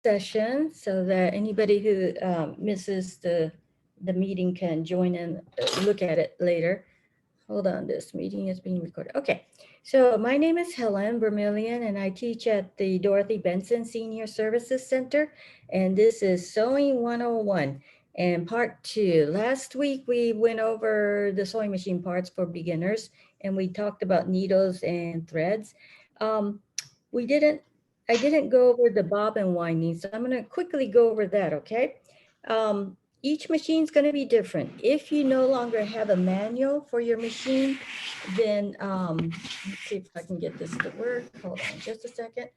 session so that anybody who misses the meeting can join in, look at it later. Hold on, this meeting is being recorded. Okay, so my name is Helen Vermillion and I teach at the Dorothy Benson Senior Services Center. And this is Sewing 101 and part two. Last week we went over the sewing machine parts for beginners and we talked about needles and threads. Um, we didn't, I didn't go over the bobbin winding, so I'm gonna quickly go over that, okay? Each machine is going to be different. If you no longer have a manual for your machine, then let's see if I can get this to work. Hold on just a second.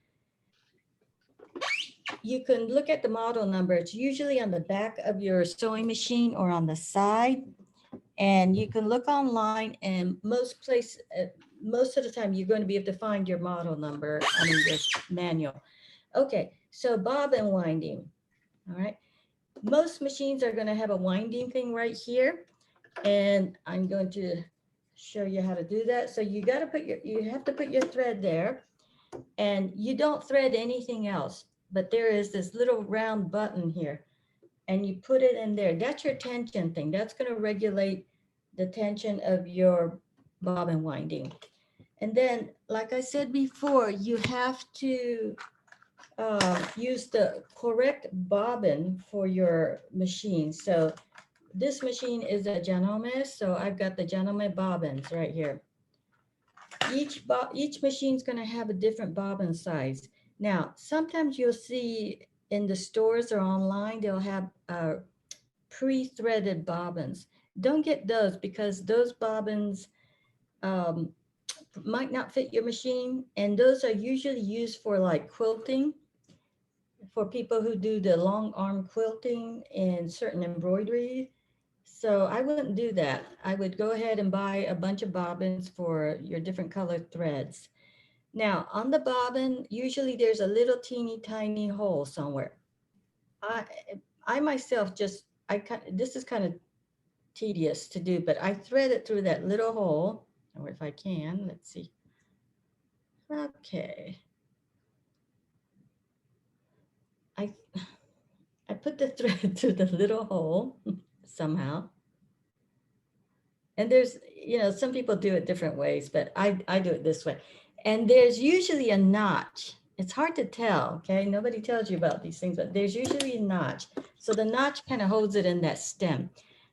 You can look at the model number. It's usually on the back of your sewing machine or on the side. And you can look online and most of the time you're going to be able to find your model number, your manual. Okay, so bobbin winding, all right. Most machines are going to have a winding thing right here. And I'm going to show you how to do that. So you got to you have to put your thread there and you don't thread anything else, but there is this little round button here and you put it in there. That's your tension thing. That's going to regulate the tension of your bobbin winding. And then, like I said before, you have to use the correct bobbin for your machine. So this machine is a Janome, so I've got the Janome bobbins right here. Each machine is going to have a different bobbin size. Now, sometimes you'll see in the stores or online, they'll have pre-threaded bobbins. Don't get those because those bobbins might not fit your machine, and those are usually used for like quilting, for people who do the long arm quilting and certain embroidery. So I wouldn't do that. I would go ahead and buy a bunch of bobbins for your different colored threads. Now on the bobbin, usually there's a little teeny tiny hole somewhere. I, I myself this is kind of tedious to do, but I thread it through that little hole, or if I can, let's see. Okay. I put the thread through the little hole somehow. And there's, some people do it different ways, but I do it this way. And there's usually a notch. It's hard to tell, okay? Nobody tells you about these things, but there's usually a notch. So the notch kind of holds it in that stem.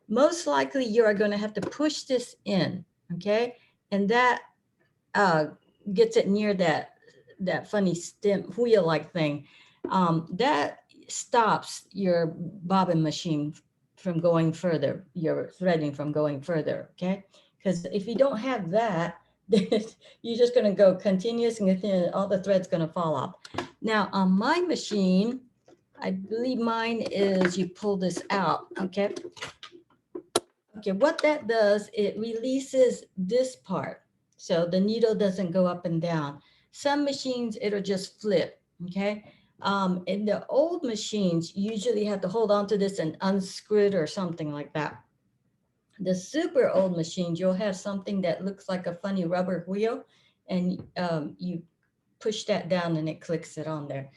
Most likely you are going to have to push this in, okay? And that gets it near that funny stem wheel-like thing. That stops your bobbin machine from going further, your threading from going further, okay? Because if you don't have that, then you're just gonna go continuous and continuous, all the thread's gonna fall off. Now on my machine, I believe mine is you pull this out, okay? Okay, what that does, it releases this part. So the needle doesn't go up and down. Some machines, it'll just flip, okay? In the old machines, you usually have to hold on to this and unscrew it or something like that. The super old machines, you'll have something that looks like a funny rubber wheel and you push that down and it clicks it on there.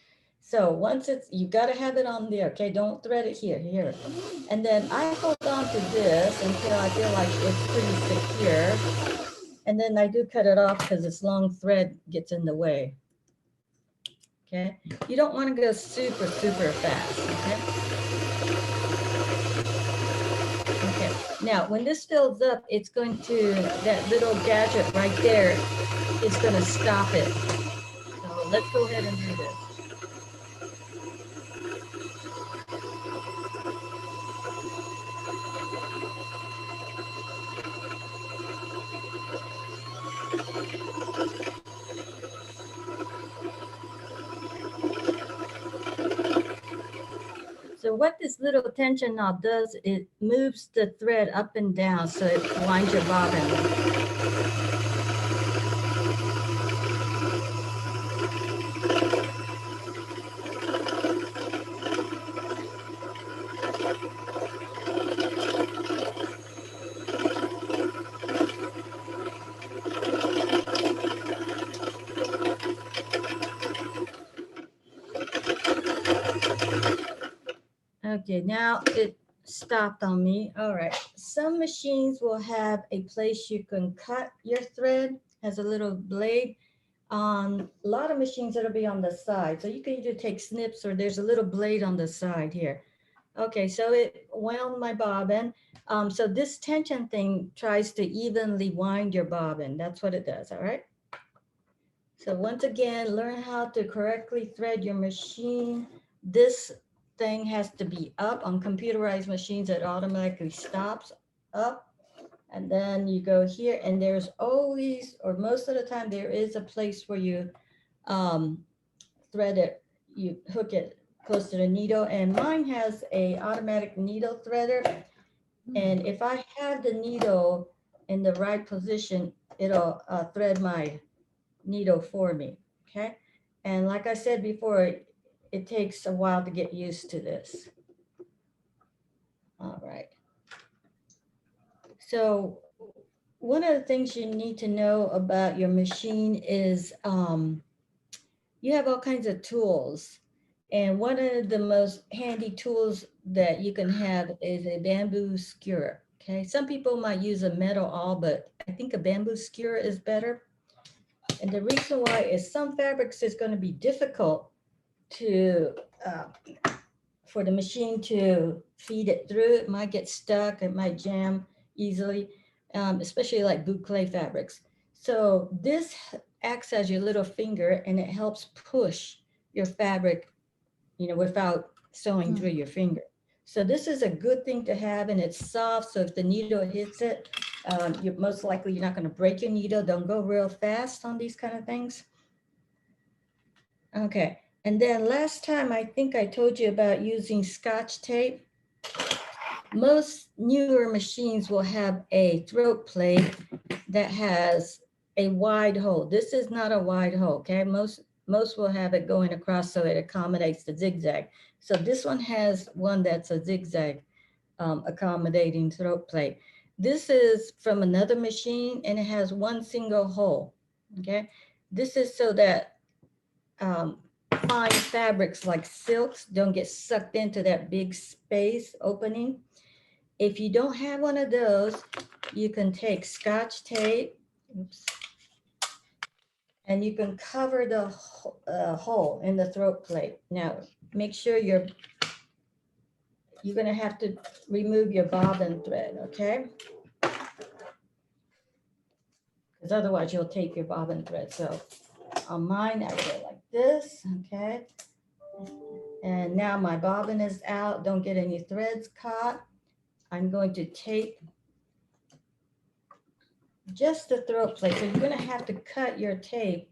So once you gotta have it on there, okay? Don't thread it here. And then I hold on to this until I feel like it's pretty secure. And then I do cut it off because this long thread gets in the way. Okay, you don't want to go super fast, okay? Okay, now when this fills up, it's going to, that little gadget right there is going to stop it. So let's go ahead and do this. So what this little tension knob does, it moves the thread up and down so it winds your bobbin. Okay, now it stopped on me. All right. Some machines will have a place you can cut your thread, has a little blade. On a lot of machines, it'll be on the side. So you can either take snips or there's a little blade on the side here. Okay, so it wound my bobbin. So this tension thing tries to evenly wind your bobbin. That's what it does, all right? So once again, learn how to correctly thread your machine. This thing has to be up. On computerized machines, it automatically stops up. And then you go here, and there's always, or most of the time, there is a place where you thread it, you hook it close to the needle. And mine has a automatic needle threader. And if I have the needle in the right position, it'll thread my needle for me, okay? And like I said before, it takes a while to get used to this. All right. So one of the things you need to know about your machine is you have all kinds of tools. And one of the most handy tools that you can have is a bamboo skewer, okay? Some people might use a metal awl, but I think a bamboo skewer is better. And the reason why is some fabrics is going to be difficult to for the machine to feed it through. It might get stuck, it might jam easily, especially like boucle fabrics. So this acts as your little finger and it helps push your fabric, you know, without sewing through your finger. So this is a good thing to have, and it's soft. So if the needle hits it, you're most likely you're not going to break your needle. Don't go real fast on these kind of things. Okay. And then last time, I think I told you about using Scotch tape. Most newer machines will have a throat plate that has a wide hole. This is not a wide hole, okay? Most will have it going across so it accommodates the zigzag. So this one has one that's a zigzag accommodating throat plate. This is from another machine and it has one single hole, okay? This is so that fine fabrics like silks don't get sucked into that big space opening. If you don't have one of those, you can take Scotch tape, oops, and you can cover the hole in the throat plate. Now, make sure you're gonna have to remove your bobbin thread, okay? Because otherwise you'll take your bobbin thread. So on mine, I go like this, okay? And now my bobbin is out. Don't get any threads caught. I'm going to tape just the throat plate. So you're gonna have to cut your tape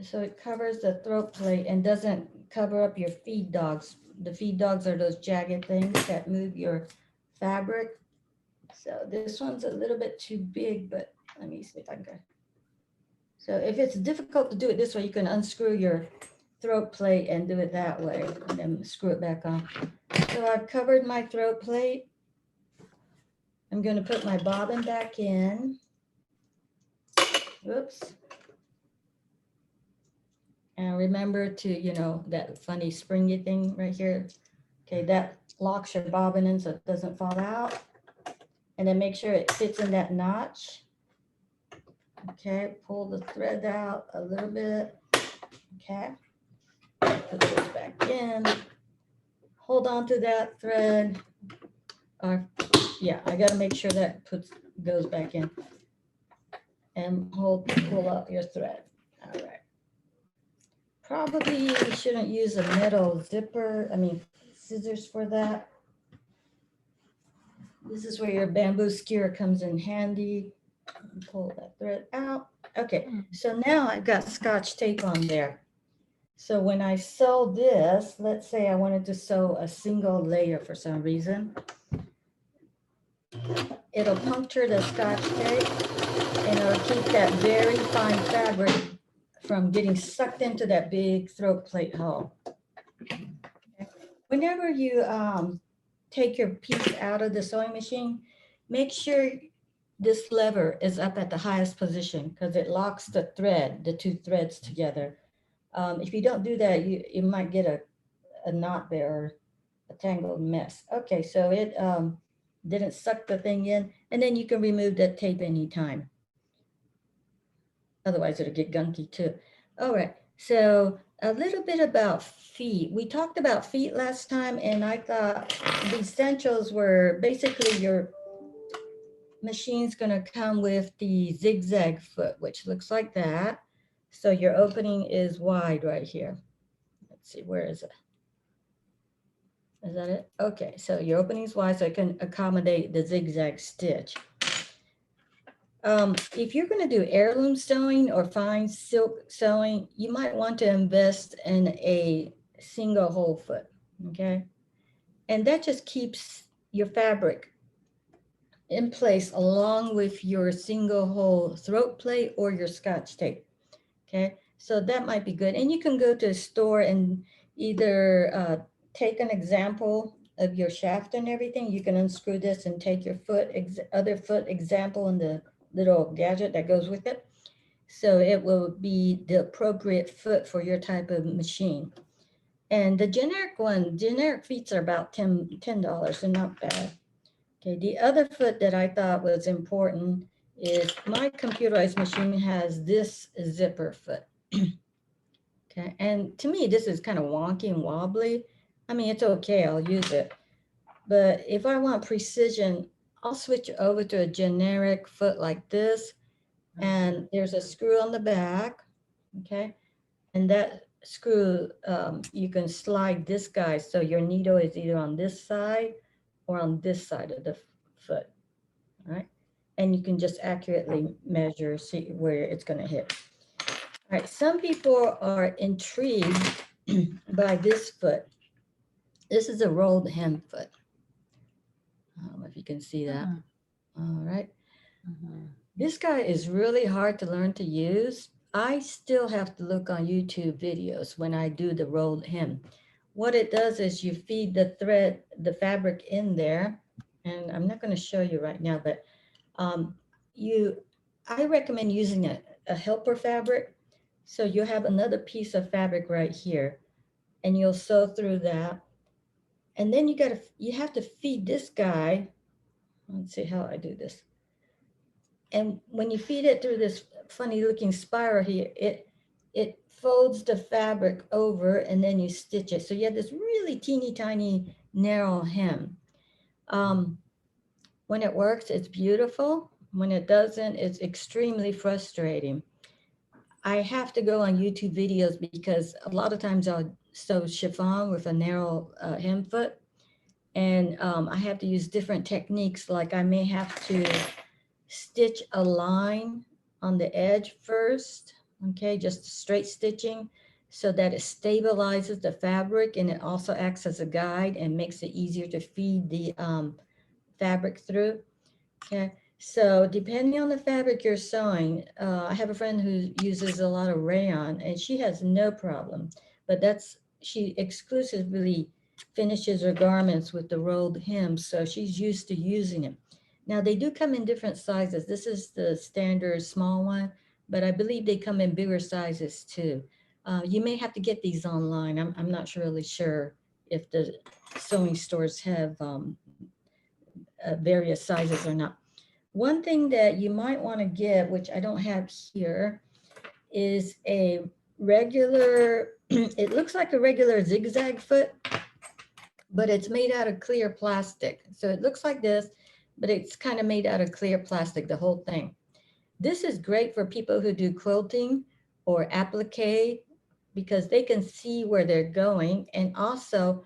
so it covers the throat plate and doesn't cover up your feed dogs. The feed dogs are those jagged things that move your fabric. So this one's a little bit too big, but let me see if I can go. So if it's difficult to do it this way, you can unscrew your throat plate and do it that way and then screw it back on. So I've covered my throat plate. I'm going to put my bobbin back in. Whoops. And remember to, you know, that funny springy thing right here. Okay, that locks your bobbin in so it doesn't fall out. And then make sure it fits in that notch. Okay, pull the thread out a little bit. Okay, put this back in. Hold on to that thread. Yeah, I gotta make sure that goes back in. And pull out your thread. All right. Probably you shouldn't use a metal scissors for that. This is where your bamboo skewer comes in handy. Pull that thread out. Okay, so now I've got Scotch tape on there. So when I sew this, let's say I wanted to sew a single layer for some reason, it'll puncture the Scotch tape and it'll keep that very fine fabric from getting sucked into that big throat plate hole. Whenever you take your piece out of the sewing machine, make sure this lever is up at the highest position because it locks the two threads together. If you don't do that, you might get a knot there or a tangled mess. Okay, so it didn't suck the thing in, and then you can remove that tape anytime. Otherwise it'll get gunky too. All right, so a little bit about feet. We talked about feet last time, and I thought the essentials were basically your machine's gonna come with the zigzag foot, which looks like that. So your opening is wide right here. Let's see, where is it? Is that it? Okay, so your opening is wide so it can accommodate the zigzag stitch. If you're going to do heirloom sewing or fine silk sewing, you might want to invest in a single hole foot, okay? And that just keeps your fabric in place along with your single hole throat plate or your Scotch tape, okay? So that might be good. And you can go to a store and either take an example of your shaft and everything. You can unscrew this and take your other foot example and the little gadget that goes with it. So it will be the appropriate foot for your type of machine. And the generic feet are about $10. They're not bad. Okay, the other foot that I thought was important is my computerized machine has this zipper foot. Okay, and to me, this is kind of wonky and wobbly. I mean, it's okay, I'll use it. But if I want precision, I'll switch over to a generic foot like this. And there's a screw on the back, okay? And that screw, you can slide this guy so your needle is either on this side or on this side of the foot, all right? And you can just accurately measure, see where it's gonna hit. All right, some people are intrigued by this foot. This is a rolled hem foot. I don't know if you can see that. All right. This guy is really hard to learn to use. I still have to look on YouTube videos when I do the rolled hem. What it does is you feed the thread, the fabric in there, and I'm not going to show you right now, but I recommend using a helper fabric. So you have another piece of fabric right here, and you'll sew through that. And then you have to feed this guy. Let's see how I do this. And when you feed it through this funny looking spiral here, it folds the fabric over and then you stitch it. So you have this really teeny tiny narrow hem. When it works, it's beautiful. When it doesn't, it's extremely frustrating. I have to go on YouTube videos because a lot of times I'll sew chiffon with a narrow hem foot. And I have to use different techniques. Like I may have to stitch a line on the edge first, okay, just straight stitching so that it stabilizes the fabric and it also acts as a guide and makes it easier to feed the fabric through, okay. So depending on the fabric you're sewing, I have a friend who uses a lot of rayon and she has no problem, but she exclusively finishes her garments with the rolled hem, so she's used to using it. Now they do come in different sizes. This is the standard small one, but I believe they come in bigger sizes too. You may have to get these online. I'm not really sure if the sewing stores have various sizes or not. One thing that you might want to get, which I don't have here, is a regular, it looks like a regular zigzag foot, but it's made out of clear plastic. So it looks like this, but it's kind of made out of clear plastic, the whole thing. This is great for people who do quilting or applique because they can see where they're going. And also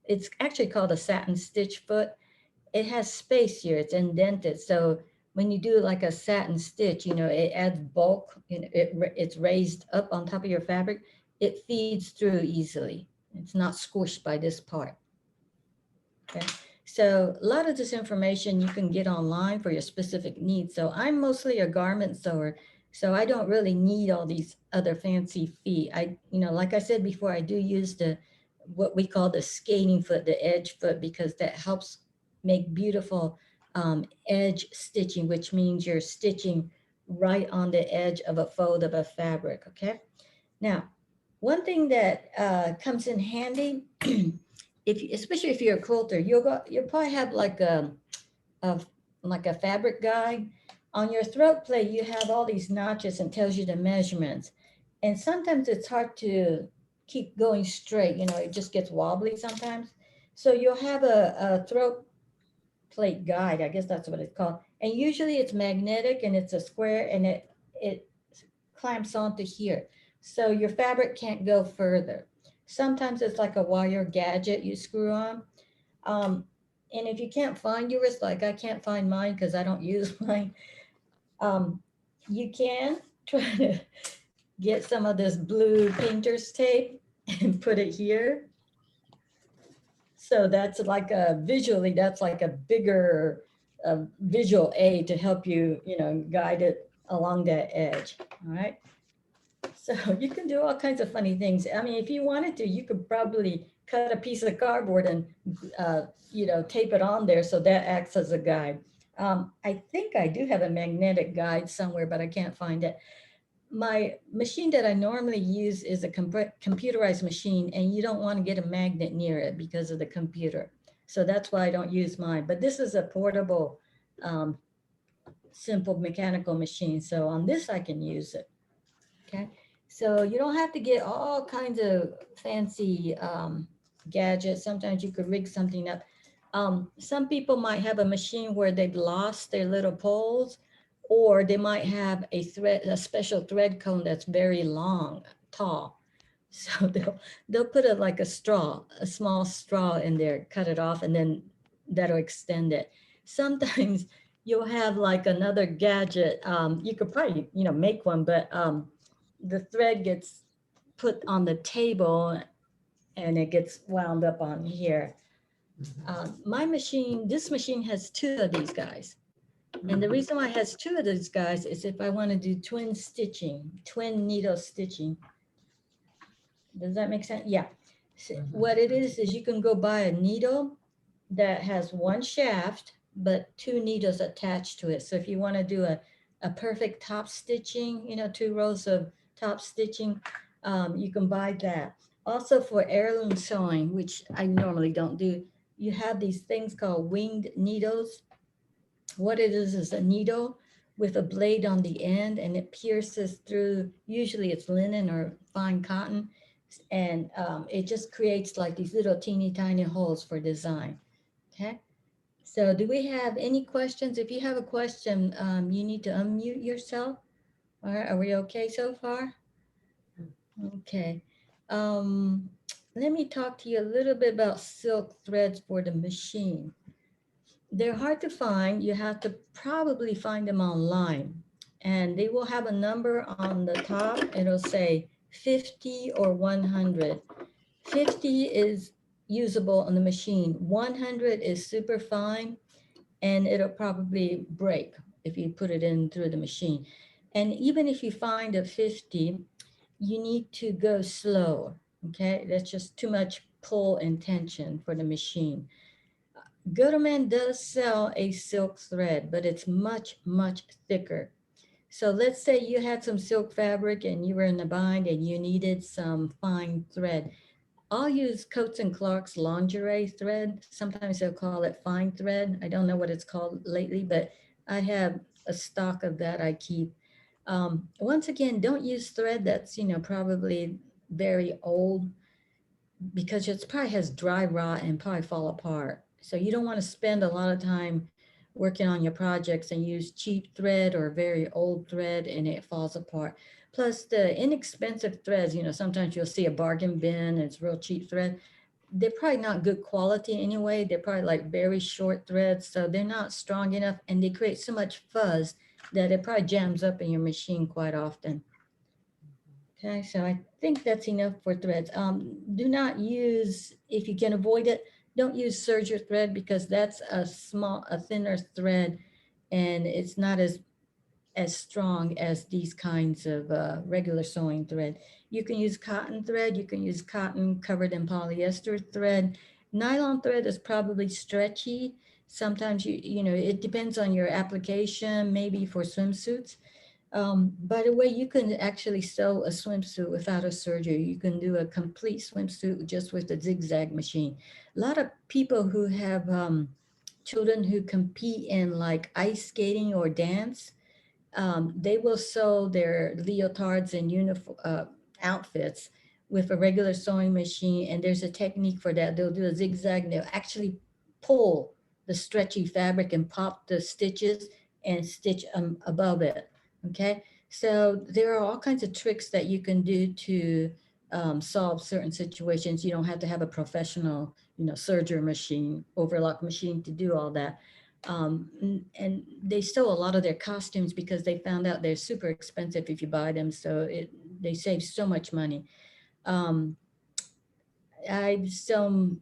it's actually called a satin stitch foot. It has space here, it's indented. So when you do like a satin stitch, it adds bulk, it's raised up on top of your fabric. It feeds through easily. It's not squished by this part, okay? So a lot of this information you can get online for your specific needs. So I'm mostly a garment sewer, so I don't really need all these other fancy feet. Like I said before, I do use what we call the skating foot, the edge foot, because that helps make beautiful edge stitching, which means you're stitching right on the edge of a fold of a fabric, okay? Now, one thing that comes in handy, especially if you're a quilter, you'll probably have a like a fabric guide. On your throat plate, you have all these notches and tells you the measurements. And sometimes it's hard to keep going straight, it just gets wobbly sometimes. So you'll have a throat plate guide, I guess that's what it's called. And usually it's magnetic and it's a square and it clamps onto here. So your fabric can't go further. Sometimes it's like a wire gadget you screw on. Um, and if you can't find yours, like I can't find mine because I don't use mine, um, you can try to get some of this blue painter's tape and put it here. So that's like visually, that's like a bigger visual aid to help you, guide it along that edge. All right. So you can do all kinds of funny things. I mean, if you wanted to, you could probably cut a piece of cardboard and, tape it on there so that acts as a guide. I think I do have a magnetic guide somewhere, but I can't find it. My machine that I normally use is a computerized machine, and you don't want to get a magnet near it because of the computer. So that's why I don't use mine. But this is a portable, um, simple mechanical machine. So on this, I can use it. Okay. So you don't have to get all kinds of fancy gadgets. Sometimes you could rig something up. Some people might have a machine where they've lost their little poles, or they might have a special thread cone that's very long, tall. So they'll put like a small straw in there, cut it off, and then that'll extend it. Sometimes you'll have like another gadget. You could probably, make one, but the thread gets put on the table and it gets wound up on here. This machine has two of these guys. And the reason why it has two of these guys is if I want to do twin needle stitching. Does that make sense? Yeah. So what it is you can go buy a needle that has one shaft, but two needles attached to it. So if you want to do a perfect top stitching, 2 rows of top stitching, you can buy that. Also for heirloom sewing, which I normally don't do, you have these things called winged needles. What it is a needle with a blade on the end, and it pierces through, usually it's linen or fine cotton, and it just creates like these little teeny tiny holes for design. Okay. So do we have any questions? If you have a question, you need to unmute yourself. All right, are we okay so far? Okay. Um, Let me talk to you a little bit about silk threads for the machine. They're hard to find. You have to probably find them online. And they will have a number on the top. It'll say 50 or 100. 50 is usable on the machine. 100 is super fine, and it'll probably break if you put it in through the machine. And even if you find a 50, you need to go slow, okay? That's just too much pull and tension for the machine. Gooderman does sell a silk thread, but it's much, much thicker. So let's say you had some silk fabric and you were in a bind and you needed some fine thread. I'll use Coats and Clark's lingerie thread. Sometimes they'll call it fine thread. I don't know what it's called lately, but I have a stock of that I keep. Once again, don't use thread that's, probably very old, because it probably has dry rot and probably fall apart. So you don't want to spend a lot of time working on your projects and use cheap thread or very old thread and it falls apart. Plus the inexpensive threads, sometimes you'll see a bargain bin, it's real cheap thread. They're probably not good quality anyway. They're probably like very short threads, so they're not strong enough and they create so much fuzz that it probably jams up in your machine quite often. Okay, so I think that's enough for threads. Do not use, if you can avoid it, don't use serger thread because that's a thinner thread, and it's not as strong as these kinds of regular sewing thread. You can use cotton thread. You can use cotton covered in polyester thread. Nylon thread is probably stretchy. Sometimes it depends on your application, maybe for swimsuits. By the way, you can actually sew a swimsuit without a surgery. You can do a complete swimsuit just with the Zig Zag machine. A lot of people who have children who compete in like ice skating or dance, they will sew their leotards and uniform outfits with a regular sewing machine. And there's a technique for that. They'll do a zigzag and they'll actually pull the stretchy fabric and pop the stitches and stitch above it. Okay. So there are all kinds of tricks that you can do to solve certain situations. You don't have to have a professional, serger machine, overlock machine to do all that. And they sew a lot of their costumes because they found out they're super expensive if you buy them. So they save so much money. Um, I sew,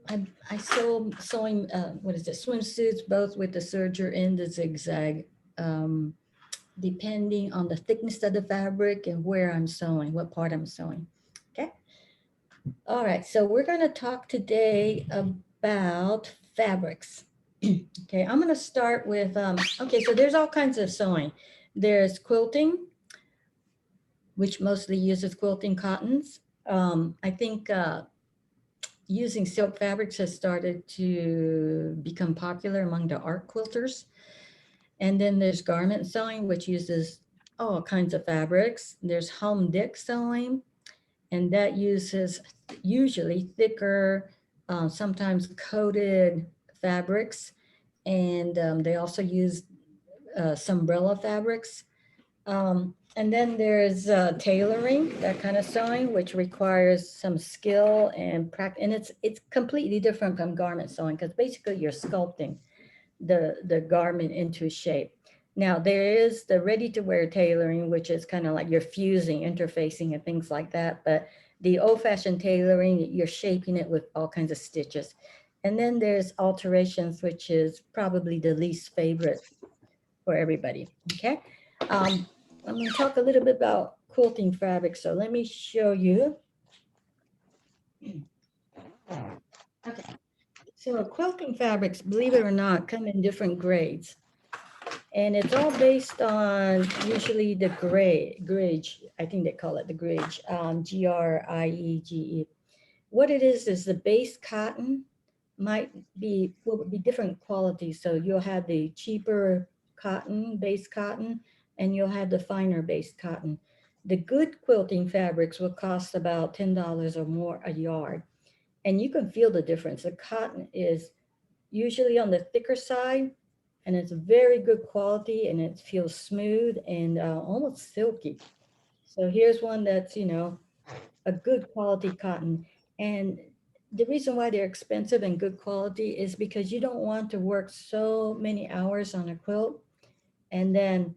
I sew sewing, what is it, swimsuits, both with the serger and the zigzag, depending on the thickness of the fabric and where I'm sewing, what part I'm sewing. Okay. All right. So we're going to talk today about fabrics. Okay, I'm going to start with, okay, so there's all kinds of sewing. There's quilting, which mostly uses quilting cottons. I think using silk fabrics has started to become popular among the art quilters. And then there's garment sewing, which uses all kinds of fabrics. There's home dick sewing, and that uses usually thicker, sometimes coated fabrics. And they also use umbrella fabrics. And then there's tailoring, that kind of sewing, which requires some skill and practice. And it's completely different from garment sewing because basically you're sculpting the garment into shape. Now there is the ready-to-wear tailoring, which is kind of like you're fusing, interfacing, and things like that. But the old-fashioned tailoring, you're shaping it with all kinds of stitches. And then there's alterations, which is probably the least favorite for everybody. Okay. I'm going to talk a little bit about quilting fabric. So let me show you. Okay. So quilting fabrics, believe it or not, come in different grades. And it's all based on usually the grage, I think they call it the grage, Griege. What it is the base cotton will be different qualities. So you'll have the cheaper cotton, base cotton, and you'll have the finer base cotton. The good quilting fabrics will cost about $10 or more a yard. And you can feel the difference. The cotton is usually on the thicker side, and it's very good quality, and it feels smooth and almost silky. So here's one that's, a good quality cotton. And the reason why they're expensive and good quality is because you don't want to work so many hours on a quilt. And then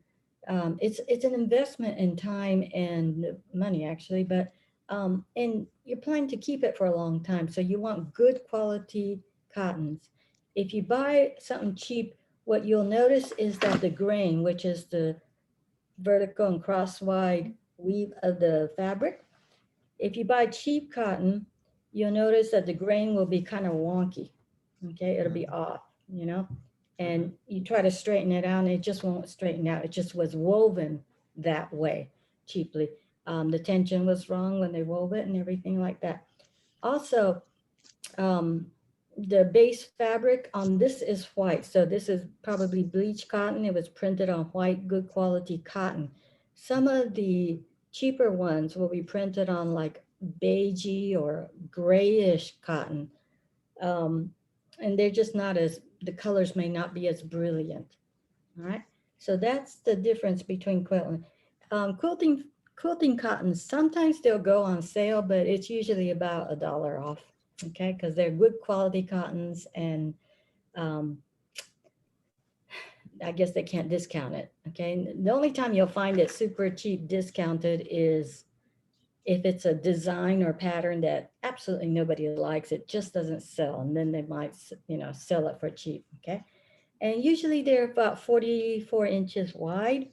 it's an investment in time and money actually, but and you're planning to keep it for a long time. So you want good quality cottons. If you buy something cheap, what you'll notice is that the grain, which is the vertical and crosswise weave of the fabric, if you buy cheap cotton, you'll notice that the grain will be kind of wonky. Okay, it'll be off, and you try to straighten it out and it just won't straighten out. It just was woven that way cheaply. The tension was wrong when they wove it and everything like that. Also, the base fabric on this is white. So this is probably bleached cotton. It was printed on white, good quality cotton. Some of the cheaper ones will be printed on like beigey or grayish cotton. And they're just not the colors may not be as brilliant. All right. So that's the difference between quilting. Quilting cottons, sometimes they'll go on sale, but it's usually about $1 off. Okay, because they're good quality cottons, and I guess they can't discount it. Okay, the only time you'll find it super cheap discounted is if it's a design or pattern that absolutely nobody likes. It just doesn't sell, and then they might, sell it for cheap. Okay, and usually they're about 44 inches wide,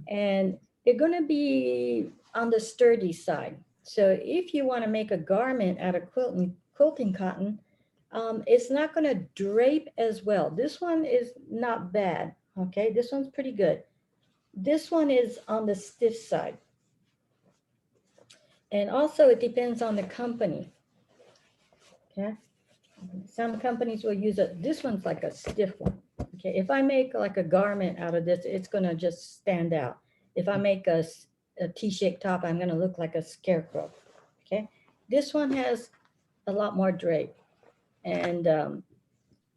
and they're going to be on the sturdy side. So if you want to make a garment out of quilting cotton, it's not going to drape as well. This one is not bad. Okay, this one's pretty good. This one is on the stiff side. And also it depends on the company. Okay. Some companies will use it. This one's like a stiff one. Okay. If I make like a garment out of this, it's going to just stand out. If I make a T-shaped top, I'm going to look like a scarecrow. Okay. This one has a lot more drape, and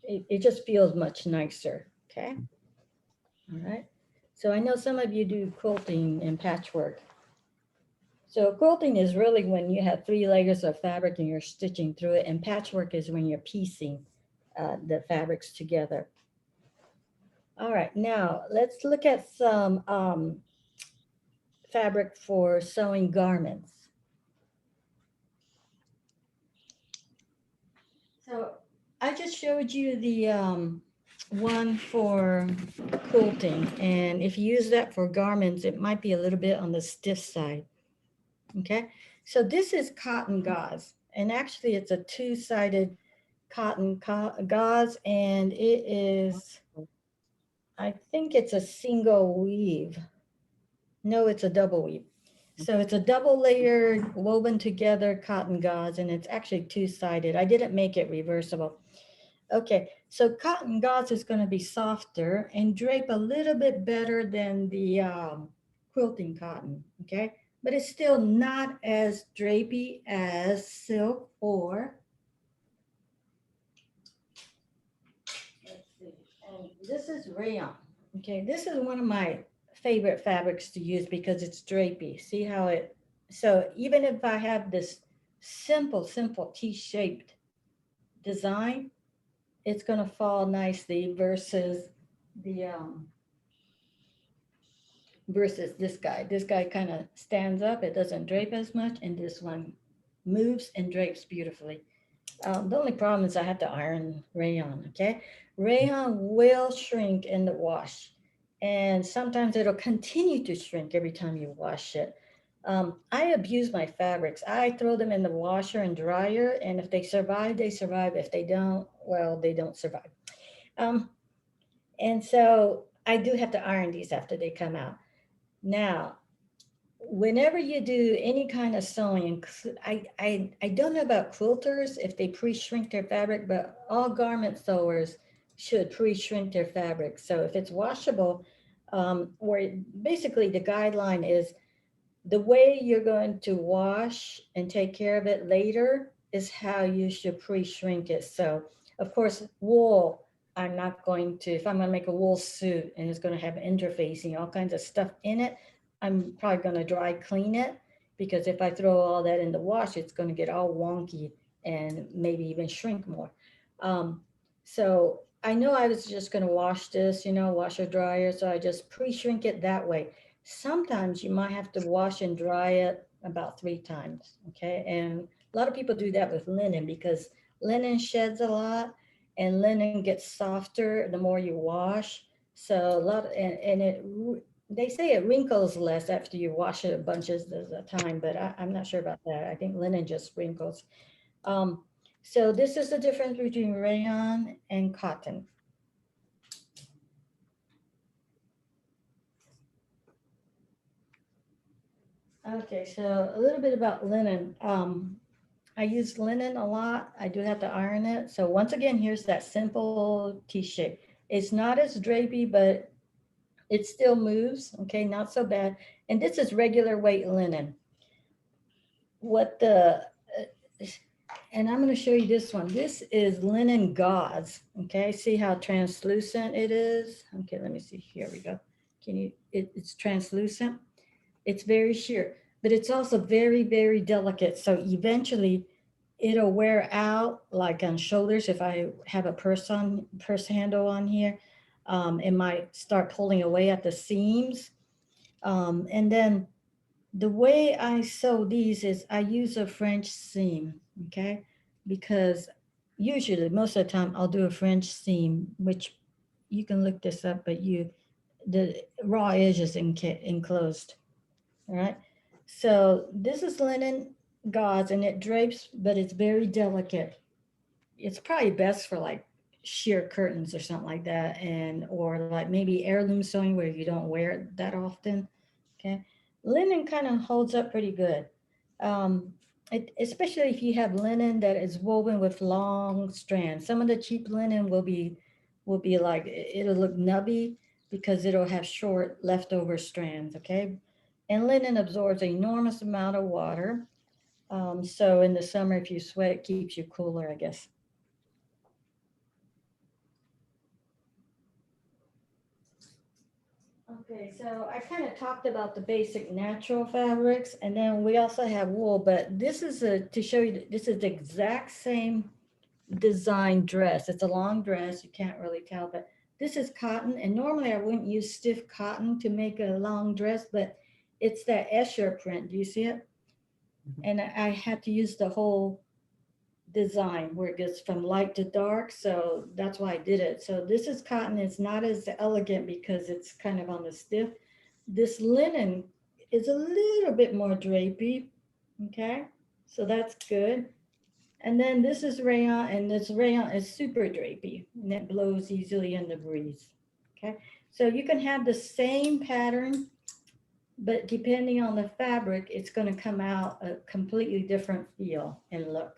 it just feels much nicer. Okay. All right. So I know some of you do quilting and patchwork. So quilting is really when you have 3 layers of fabric and you're stitching through it, and patchwork is when you're piecing the fabrics together. All right, now let's look at some fabric for sewing garments. So I just showed you the one for quilting, and if you use that for garments, it might be a little bit on the stiff side. Okay, so this is cotton gauze, and actually it's a 2-sided cotton gauze, and it is, I think it's a single weave. No, it's a double weave. So it's a double layered woven together cotton gauze, and it's actually 2-sided. I didn't make it reversible. Okay, so cotton gauze is going to be softer and drape a little bit better than the quilting cotton, okay? But it's still not as drapey as silk or, let's see, and this is rayon. Okay, this is one of my favorite fabrics to use because it's drapey. See how it, so even if I have this simple T-shaped design, it's going to fall nicely versus the versus this guy. This guy kind of stands up, it doesn't drape as much, and this one moves and drapes beautifully. The only problem is I have to iron rayon, okay? Rayon will shrink in the wash, and sometimes it'll continue to shrink every time you wash it. I abuse my fabrics. I throw them in the washer and dryer, and if they survive, they survive. If they don't, well, they don't survive. Um, and so I do have to iron these after they come out. Now, whenever you do any kind of sewing, I don't know about quilters if they pre-shrink their fabric, but all garment sewers should pre-shrink their fabric. So if it's washable, where basically the guideline is the way you're going to wash and take care of it later is how you should pre-shrink it. So of course, wool, I'm not going to, if I'm going to make a wool suit and it's going to have interfacing, all kinds of stuff in it, I'm probably going to dry clean it, because if I throw all that in the wash, it's going to get all wonky and maybe even shrink more. So I know I was just going to wash this, washer dryer. So I just pre-shrink it that way. Sometimes you might have to wash and dry it about 3 times. Okay. And a lot of people do that with linen because linen sheds a lot and linen gets softer the more you wash. So a lot, and they say it wrinkles less after you wash it a bunch of the time, but I'm not sure about that. I think linen just wrinkles. Um, so this is the difference between rayon and cotton. Okay, so a little bit about linen. I use linen a lot. I do have to iron it. So once again, here's that simple T-shape. It's not as drapey, but it still moves. Okay, not so bad. And this is regular weight linen. What the, and I'm going to show you this one. This is linen gauze. Okay, see how translucent it is? Okay, let me see. Here we go. Can you, it's translucent. It's very sheer, but it's also very delicate. So eventually it'll wear out like on shoulders. If I have a purse handle on here, it might start pulling away at the seams. And then the way I sew these is I use a French seam, okay? Because usually most of the time I'll do a French seam, which you can look this up, but the raw edge is enclosed. All right. So this is linen gauze and it drapes, but it's very delicate. It's probably best for like sheer curtains or something like that, and or like maybe heirloom sewing where you don't wear it that often. Okay, linen kind of holds up pretty good. Um, Especially if you have linen that is woven with long strands. Some of the cheap linen will be like it'll look nubby because it'll have short leftover strands. Okay, and linen absorbs an enormous amount of water. So in the summer, if you sweat, it keeps you cooler, I guess. Okay, so I kind of talked about the basic natural fabrics, and then we also have wool, but this is to show you, this is the exact same design dress. It's a long dress, you can't really tell, but this is cotton, and normally I wouldn't use stiff cotton to make a long dress, but it's that Escher print. Do you see it? And I had to use the whole design where it gets from light to dark. So that's why I did it. So this is cotton. It's not as elegant because it's kind of on the stiff. This linen is a little bit more drapey. Okay. So that's good. And then this is rayon, and this rayon is super drapey and it blows easily in the breeze. Okay. So you can have the same pattern, but depending on the fabric, it's going to come out a completely different feel and look.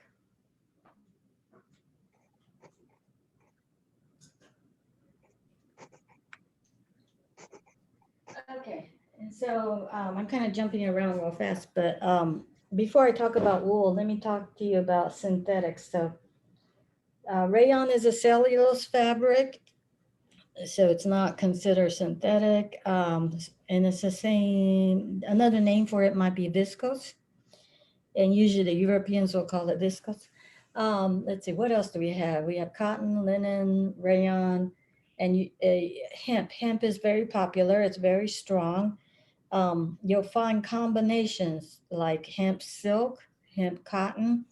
Okay, and so I'm kind of jumping around real fast, but before I talk about wool, let me talk to you about synthetics. So rayon is a cellulose fabric, so it's not considered synthetic, and it's the same. Another name for it might be viscose, and usually the Europeans will call it viscose. Let's see, what else do we have? We have cotton, linen, rayon, and hemp. Hemp is very popular. It's very strong. You'll find combinations like hemp silk, hemp cotton,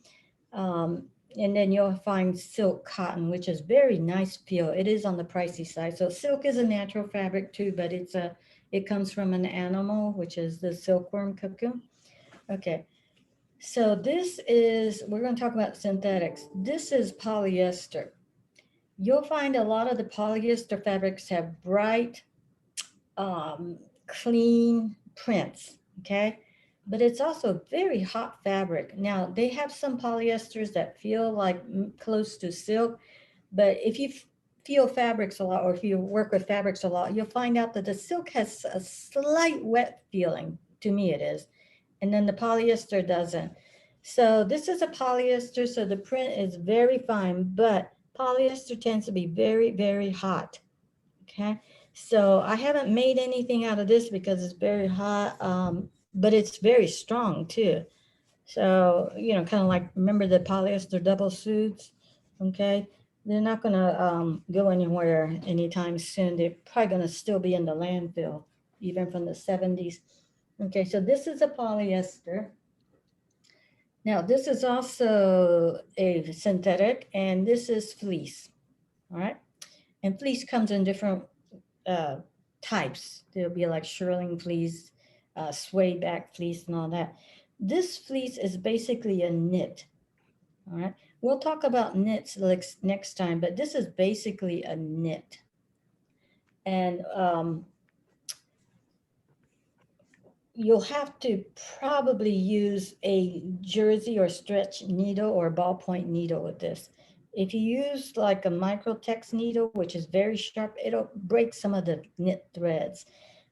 um, and then you'll find silk cotton, which is very nice feel. It is on the pricey side. So silk is a natural fabric too, but it comes from an animal, which is the silkworm cocoon. Okay, so we're going to talk about synthetics. This is polyester. You'll find a lot of the polyester fabrics have bright, um, clean prints, okay? But it's also very hot fabric. Now, they have some polyesters that feel like close to silk, but if you feel fabrics a lot, or if you work with fabrics a lot, you'll find out that the silk has a slight wet feeling. To me, it is. And then the polyester doesn't. So this is a polyester, so the print is very fine, but polyester tends to be very, very hot. Okay, so I haven't made anything out of this because it's very hot, but it's very strong too. So, kind of like, remember the polyester double suits? Okay, they're not gonna go anywhere anytime soon. They're probably gonna still be in the landfill, even from the 70s. Okay, so this is a polyester. Now, this is also a synthetic, and this is fleece. All right, and fleece comes in different uh, types. There'll be like shearling fleece, suede back fleece, and all that. This fleece is basically a knit. All right. We'll talk about knits next time, but this is basically a knit. And you'll have to probably use a jersey or stretch needle or ballpoint needle with this. If you use like a microtex needle, which is very sharp, it'll break some of the knit threads,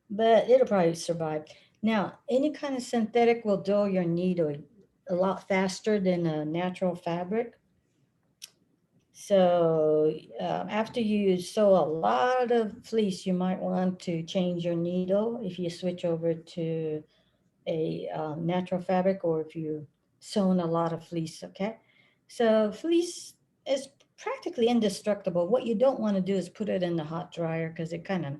but it'll probably survive. Now, any kind of synthetic will dull your needle a lot faster than a natural fabric. So after you sew a lot of fleece, you might want to change your needle if you switch over to a natural fabric, or if you sewn a lot of fleece, okay? So fleece is practically indestructible. What you don't want to do is put it in the hot dryer because it kind of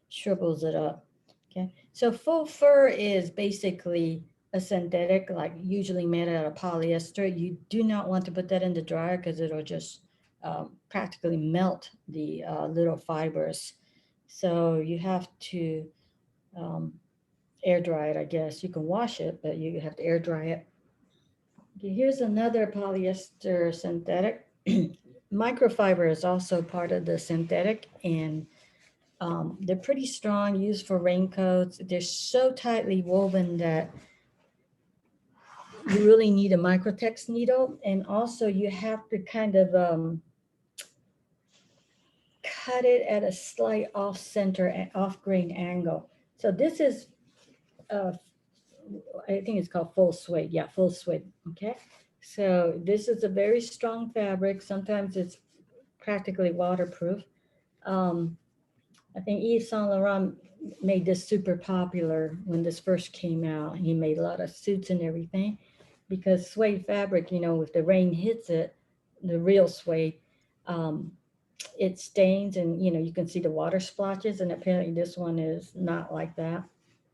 shrivels it up, okay? So faux fur is basically a synthetic, like usually made out of polyester. You do not want to put that in the dryer because it'll just practically melt the little fibers. So you have to um, air dry it, I guess. You can wash it, but you have to air dry it. Okay, here's another polyester synthetic. microfiber is also part of the synthetic, and they're pretty strong, used for raincoats. They're so tightly woven that you really need a microtex needle, and also you have to kind of cut it at a slight off center and off grain angle. So this is, I think it's called full suede. Yeah, full suede. Okay. So this is a very strong fabric. Sometimes it's practically waterproof. Um, I think Yves Saint Laurent made this super popular when this first came out. He made a lot of suits and everything because suede fabric, you know, if the rain hits it, the real suede, um, it stains, and you know, you can see the water splotches, and apparently this one is not like that.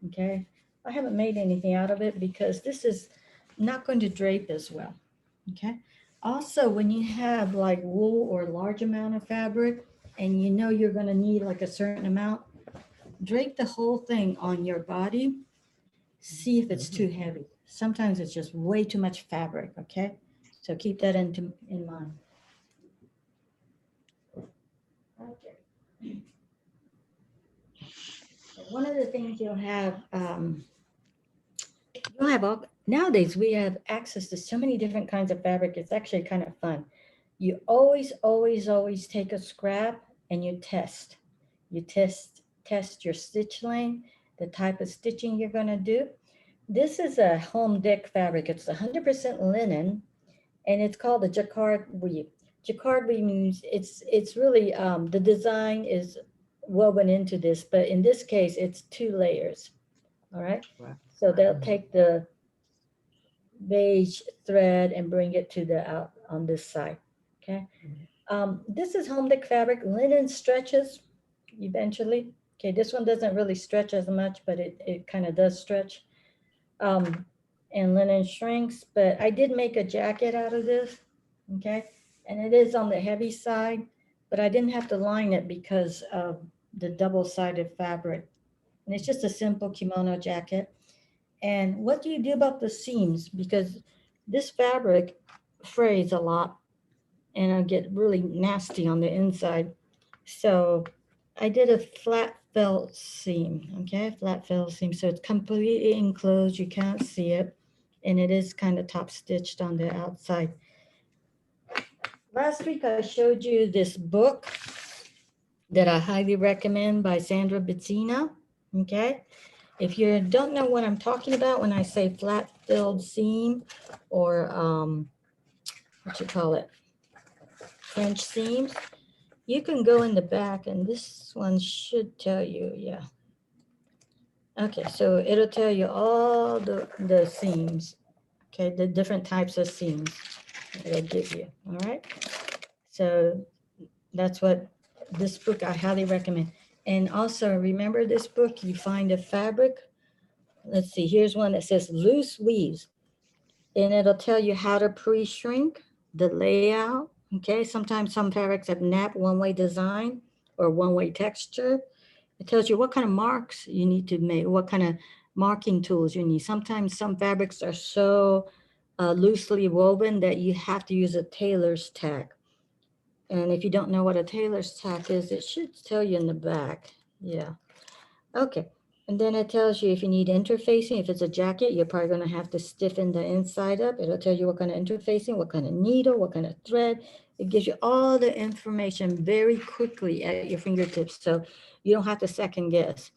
Okay. I haven't made anything out of it because this is not going to drape as well. Okay. Also, when you have like wool or a large amount of fabric and you know you're going to need like a certain amount, drape the whole thing on your body. See if it's too heavy. Sometimes it's just way too much fabric. Okay. So keep that in mind. Okay. One of the things you'll have all, nowadays we have access to so many different kinds of fabric. It's actually kind of fun. You always, always, always take a scrap and you test. You test your stitch length, the type of stitching you're going to do. This is a home deck fabric. It's 100% linen, and it's called the jacquard weave. Jacquard weave means it's really the design is woven into this, but in this case, it's 2 layers. All right. Wow. So they'll take the beige thread and bring it to the out on this side. Okay. This is home deck fabric. Linen stretches eventually. Okay, this one doesn't really stretch as much, but it kind of does stretch. And linen shrinks, but I did make a jacket out of this. Okay, and it is on the heavy side, but I didn't have to line it because of the double-sided fabric. And it's just a simple kimono jacket. And what do you do about the seams? Because this fabric frays a lot and it'll get really nasty on the inside. So I did a flat felt seam, okay? Flat felt seam. So it's completely enclosed. You can't see it. And it is kind of top stitched on the outside. Last week I showed you this book that I highly recommend by Sandra Bezzina, okay? If you don't know what I'm talking about when I say flat filled seam or what you call it, French seams, you can go in the back, and this one should tell you, yeah. Okay, so it'll tell you all the seams, okay, the different types of seams it'll give you, all right? So that's what this book I highly recommend. And also remember this book, you find a fabric. Let's see, here's one that says loose weaves, and it'll tell you how to pre-shrink, the layout, okay? Sometimes some fabrics have nap one-way design or one-way texture. It tells you what kind of marks you need to make, what kind of marking tools you need. Sometimes some fabrics are so loosely woven that you have to use a tailor's tack. And if you don't know what a tailor's tack is, it should tell you in the back. Yeah. Okay. And then it tells you if you need interfacing. If it's a jacket, you're probably going to have to stiffen the inside up. It'll tell you what kind of interfacing, what kind of needle, what kind of thread. It gives you all the information very quickly at your fingertips. So you don't have to second guess.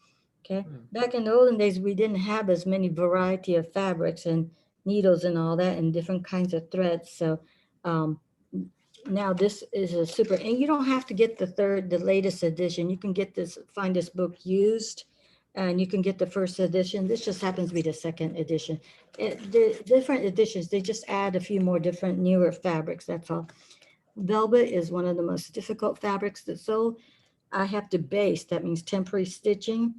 Okay. Back in the olden days, we didn't have as many variety of fabrics and needles and all that and different kinds of threads. So now this is a super, and you don't have to get the latest edition. You can get this, find this book used, and you can get the first edition. This just happens to be the second edition. The different editions, they just add a few more different newer fabrics, that's all. Velvet is one of the most difficult fabrics to sew. I have to baste, that means temporary stitching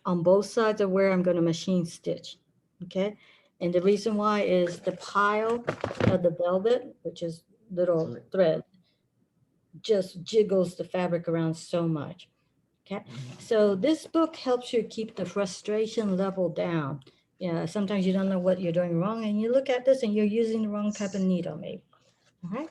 on both sides of where I'm going to machine stitch, okay? And the reason why is the pile of the velvet, which is little thread, just jiggles the fabric around so much. Okay, so this book helps you keep the frustration level down. Yeah, sometimes you don't know what you're doing wrong, and you look at this and you're using the wrong type of needle, maybe. All right.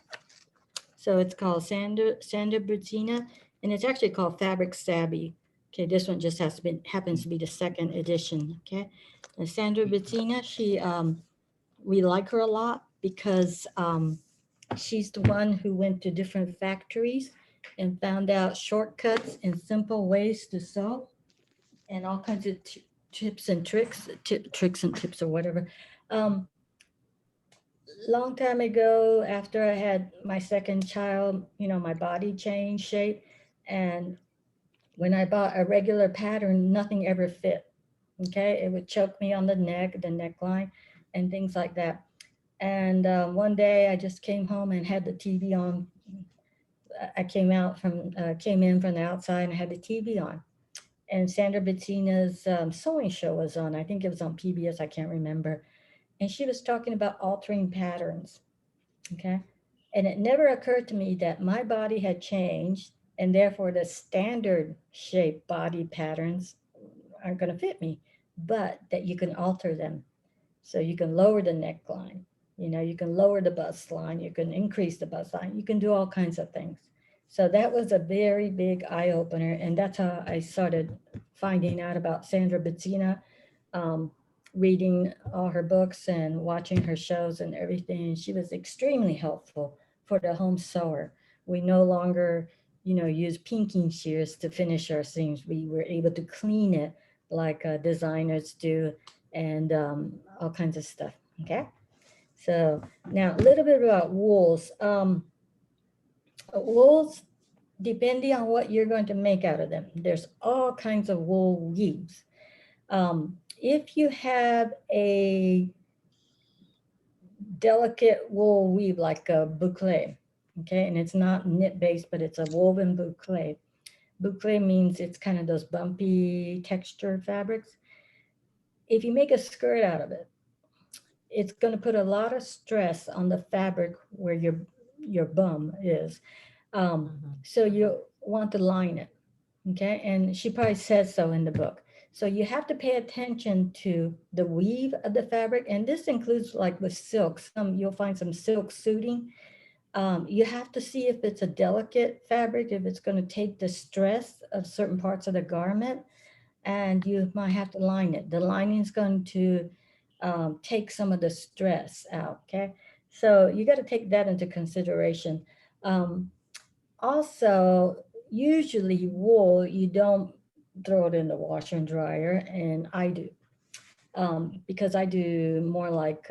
So it's called Sandra Bettina, and it's actually called Fabric Savvy. Okay, this one just happens to be the second edition. Okay, and Sandra Bettina, we like her a lot because she's the one who went to different factories and found out shortcuts and simple ways to sew and all kinds of tips and tricks and tips or whatever. Um, Long time ago, after I had my second child, my body changed shape. And when I bought a regular pattern, nothing ever fit. Okay. It would choke me on the neckline, and things like that. And one day I just came home and had the TV on. I came in from the outside and had the TV on. And Sandra Bettina's sewing show was on. I think it was on PBS. I can't remember. And she was talking about altering patterns. Okay. And it never occurred to me that my body had changed, and therefore the standard shape body patterns aren't going to fit me, but that you can alter them. So you can lower the neckline, you can lower the bust line, you can increase the bust line, you can do all kinds of things. So that was a very big eye opener. And that's how I started finding out about Sandra Bettina, um, reading all her books and watching her shows and everything. She was extremely helpful for the home sewer. We no longer, use pinking shears to finish our seams. We were able to clean it like designers do, and all kinds of stuff. Okay. So now a little bit about wools. Wools, depending on what you're going to make out of them, there's all kinds of wool weaves. If you have a delicate wool weave like a boucle, okay, and it's not knit based, but it's a woven boucle. Boucle means it's kind of those bumpy texture fabrics. If you make a skirt out of it, it's going to put a lot of stress on the fabric where your bum is. So you want to line it, okay? And she probably says so in the book. So you have to pay attention to the weave of the fabric, and this includes like with silk. You'll find some silk suiting. You have to see if it's a delicate fabric, if it's going to take the stress of certain parts of the garment, and you might have to line it. The lining is going to take some of the stress out. Okay, so you got to take that into consideration. Um, Also, usually wool, you don't throw it in the washer and dryer, and I do, because I do more like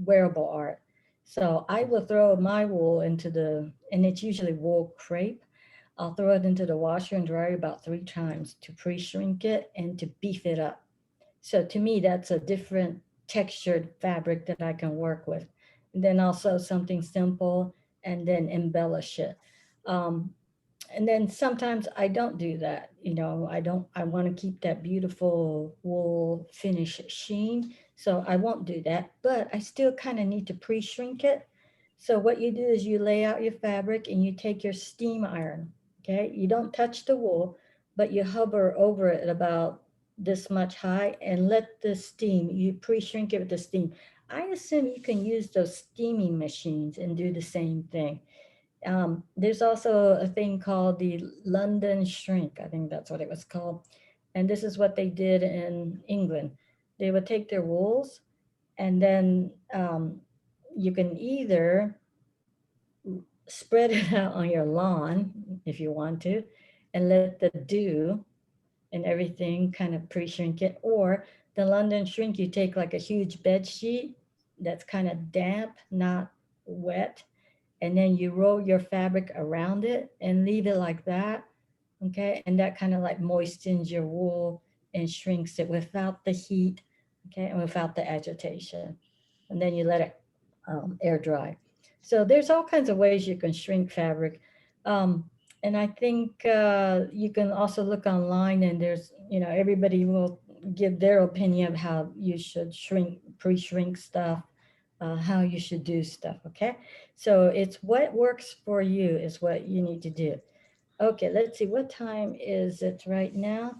wearable art. So I will throw my wool and it's usually wool crepe. I'll throw it into the washer and dryer about 3 times to pre-shrink it and to beef it up. So to me, that's a different textured fabric that I can work with. And then also something simple and then embellish it. Um, and then sometimes I don't do that. I want to keep that beautiful wool finish sheen. So I won't do that, but I still kind of need to pre-shrink it. So what you do is you lay out your fabric and you take your steam iron. Okay. You don't touch the wool, but you hover over it about this much high and let the steam, you pre-shrink it with the steam. I assume you can use those steaming machines and do the same thing. There's also a thing called the London shrink. I think that's what it was called. And this is what they did in England. They would take their wools, and then you can either spread it out on your lawn if you want to, and let the dew and everything kind of pre-shrink it. Or the London shrink, you take like a huge bed sheet that's kind of damp, not wet, and then you roll your fabric around it and leave it like that. Okay. And that kind of like moistens your wool and shrinks it without the heat. Okay. And without the agitation. And then you let it air dry. So there's all kinds of ways you can shrink fabric. Um, and I think you can also look online, and everybody will give their opinion of how you should pre-shrink stuff, how you should do stuff. Okay. So it's what works for you is what you need to do. Okay. Let's see. What time is it right now?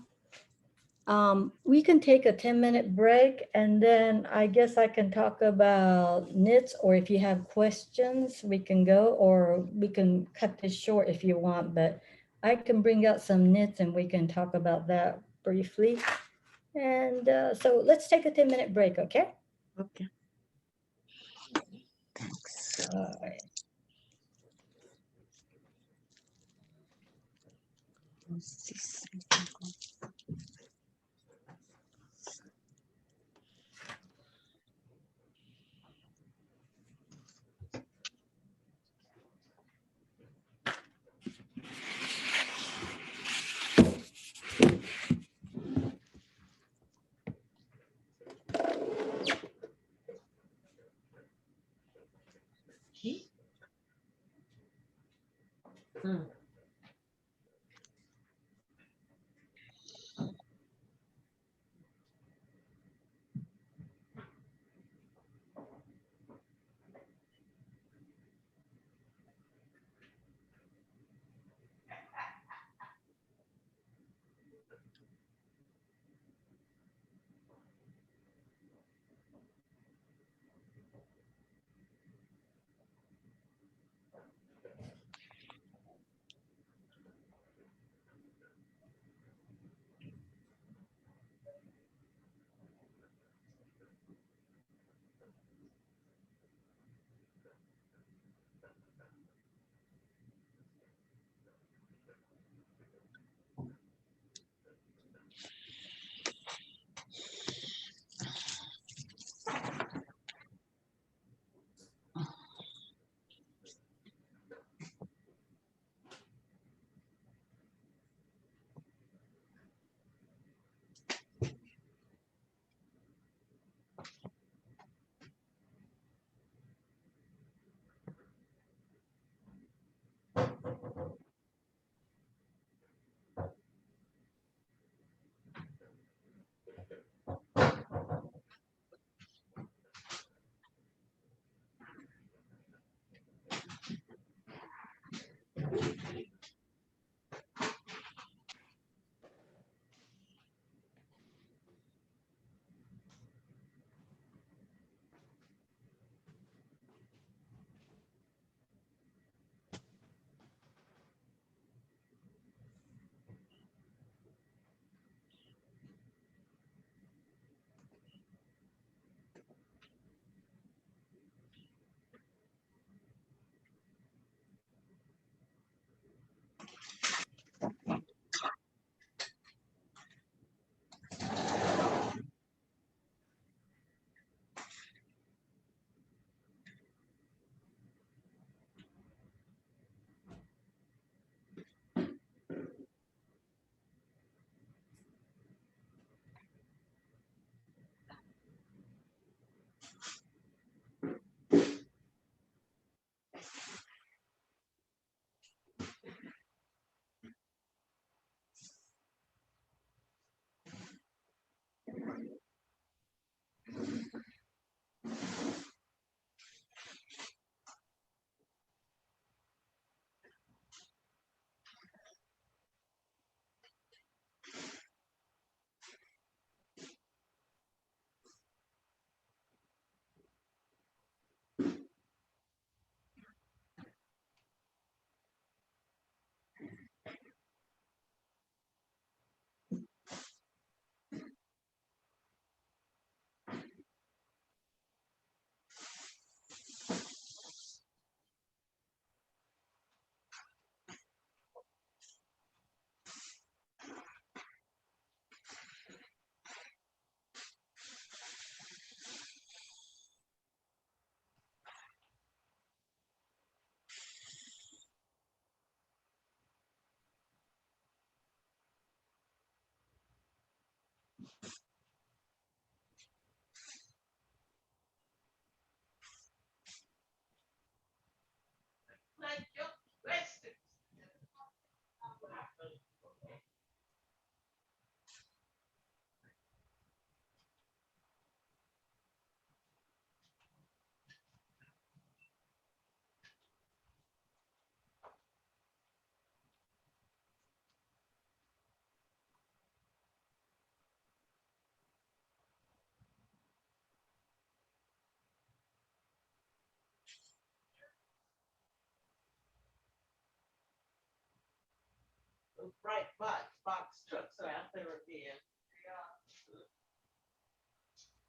We can take a 10-minute break and then I guess I can talk about knits, or if you have questions, we can go, or we can cut this short if you want, but I can bring out some knits and we can talk about that briefly. And so let's take a 10-minute break, okay? Okay. Thanks. All right. What's this?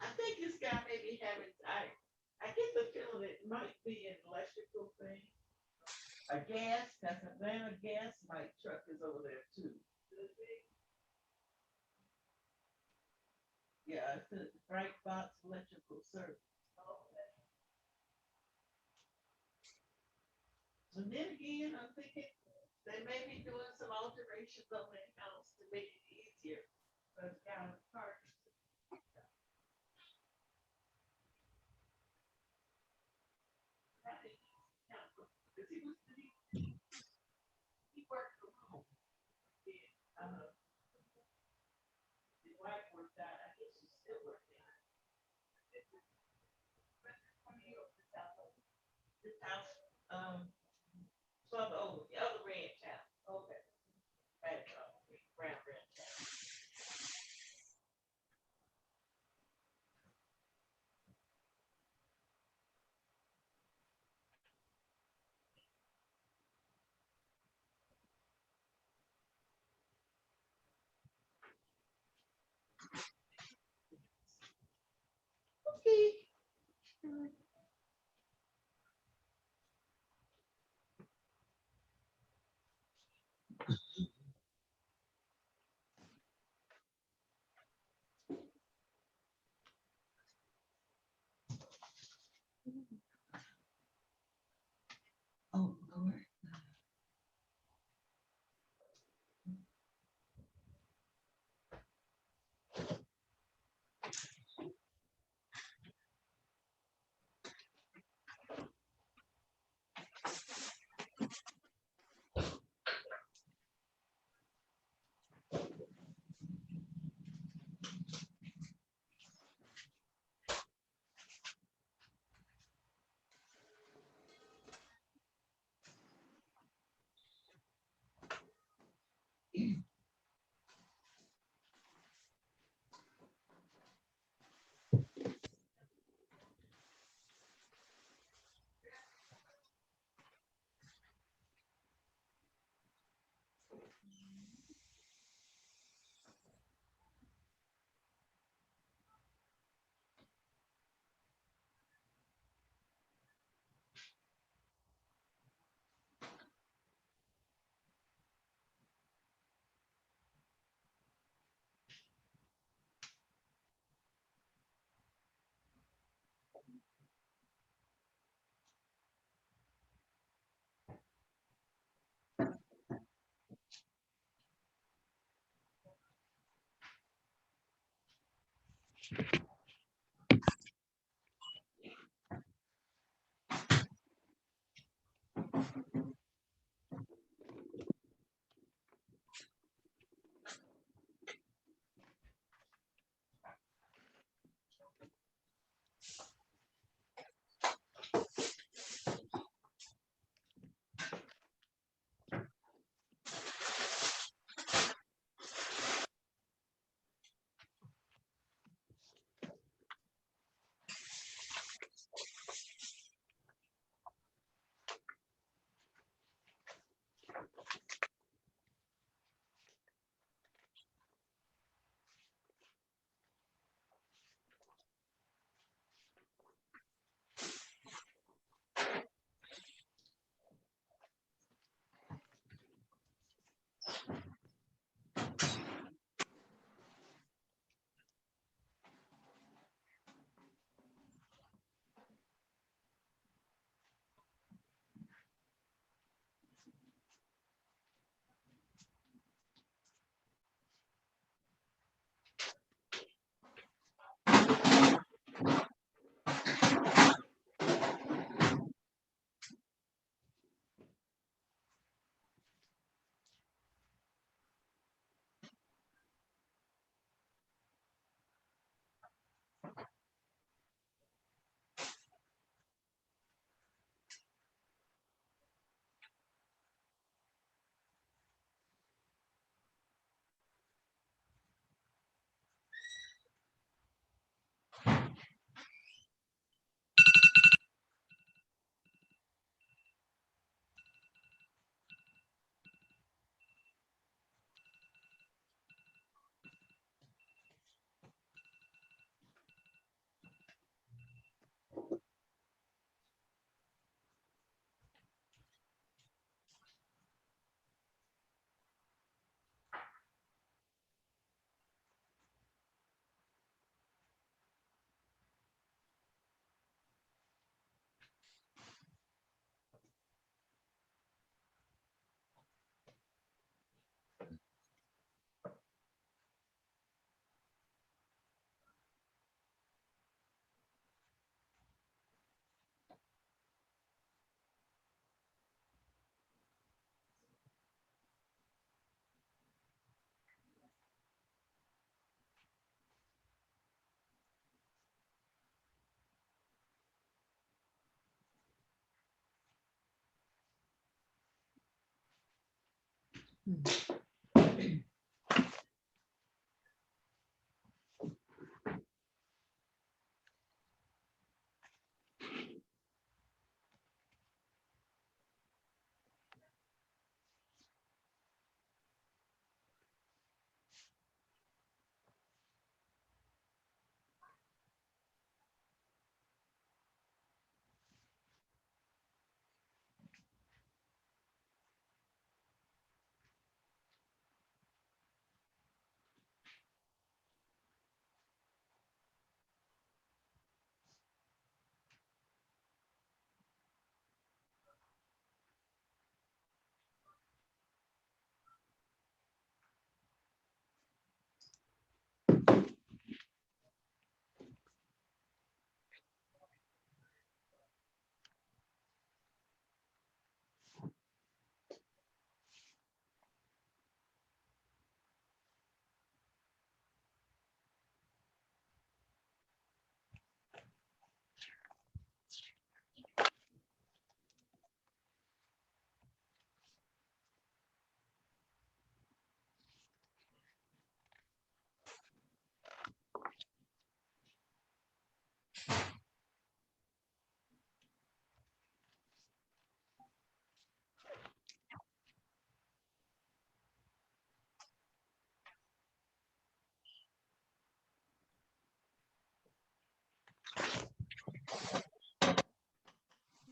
I think this guy may be having, I get the feeling it might be an electrical thing. A gas, that's Atlanta gas, my truck is over there too. Yeah, it's a Bright Box Electrical Service. And then again, I'm thinking they may be doing some alterations on their house to make it easier for the guy in the car. Because he worked from home. Uh, his wife worked out. I guess she's still working. This house, so the other ranch house. Okay. Right, Brown Ranch house. Okay. Oh, Lord.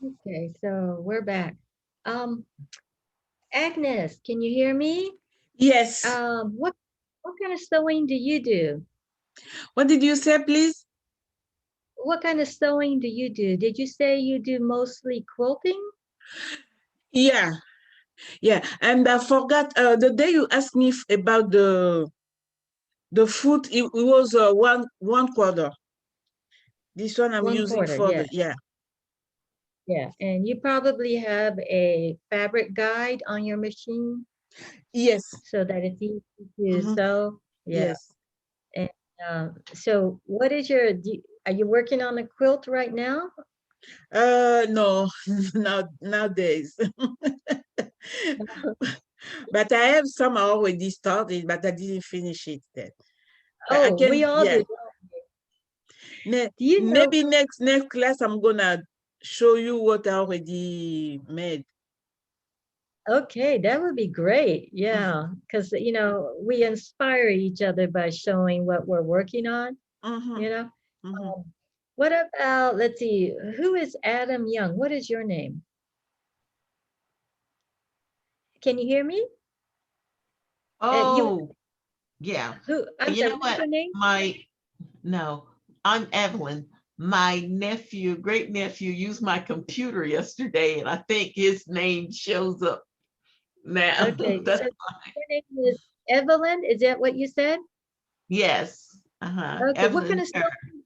Okay, so we're back. Um, Agnes, can you hear me? Yes. What kind of sewing do you do? What did you say, please? What kind of sewing do you do? Did you say you do mostly quilting? Yeah. And I forgot the day you asked me about the foot. It was one quarter. This one I'm One using quarter, for yeah. Yeah, and you probably have a fabric guide on your machine Yes. so that it's easy to sew. Yeah. Yes. And so what is are you working on a quilt right now? No, nowadays. But I have some already started, but I didn't finish it yet. But I Oh, can, we all yeah. do. Do you know? Maybe next class I'm gonna show you what I already made. Okay, that would be great. Yeah, because we inspire each other by showing what we're working on. You know. What about, let's see, who is Adam Young? What is your name? Can you hear me? Oh, yeah. I'm You sorry, know what's what? your name? No, I'm Evelyn. My nephew, great nephew, used my computer yesterday, and I think his name shows up now. Okay, That's so fine. your name is Evelyn, is that what you said? Yes. Okay, what kind Evelyn. of sewing?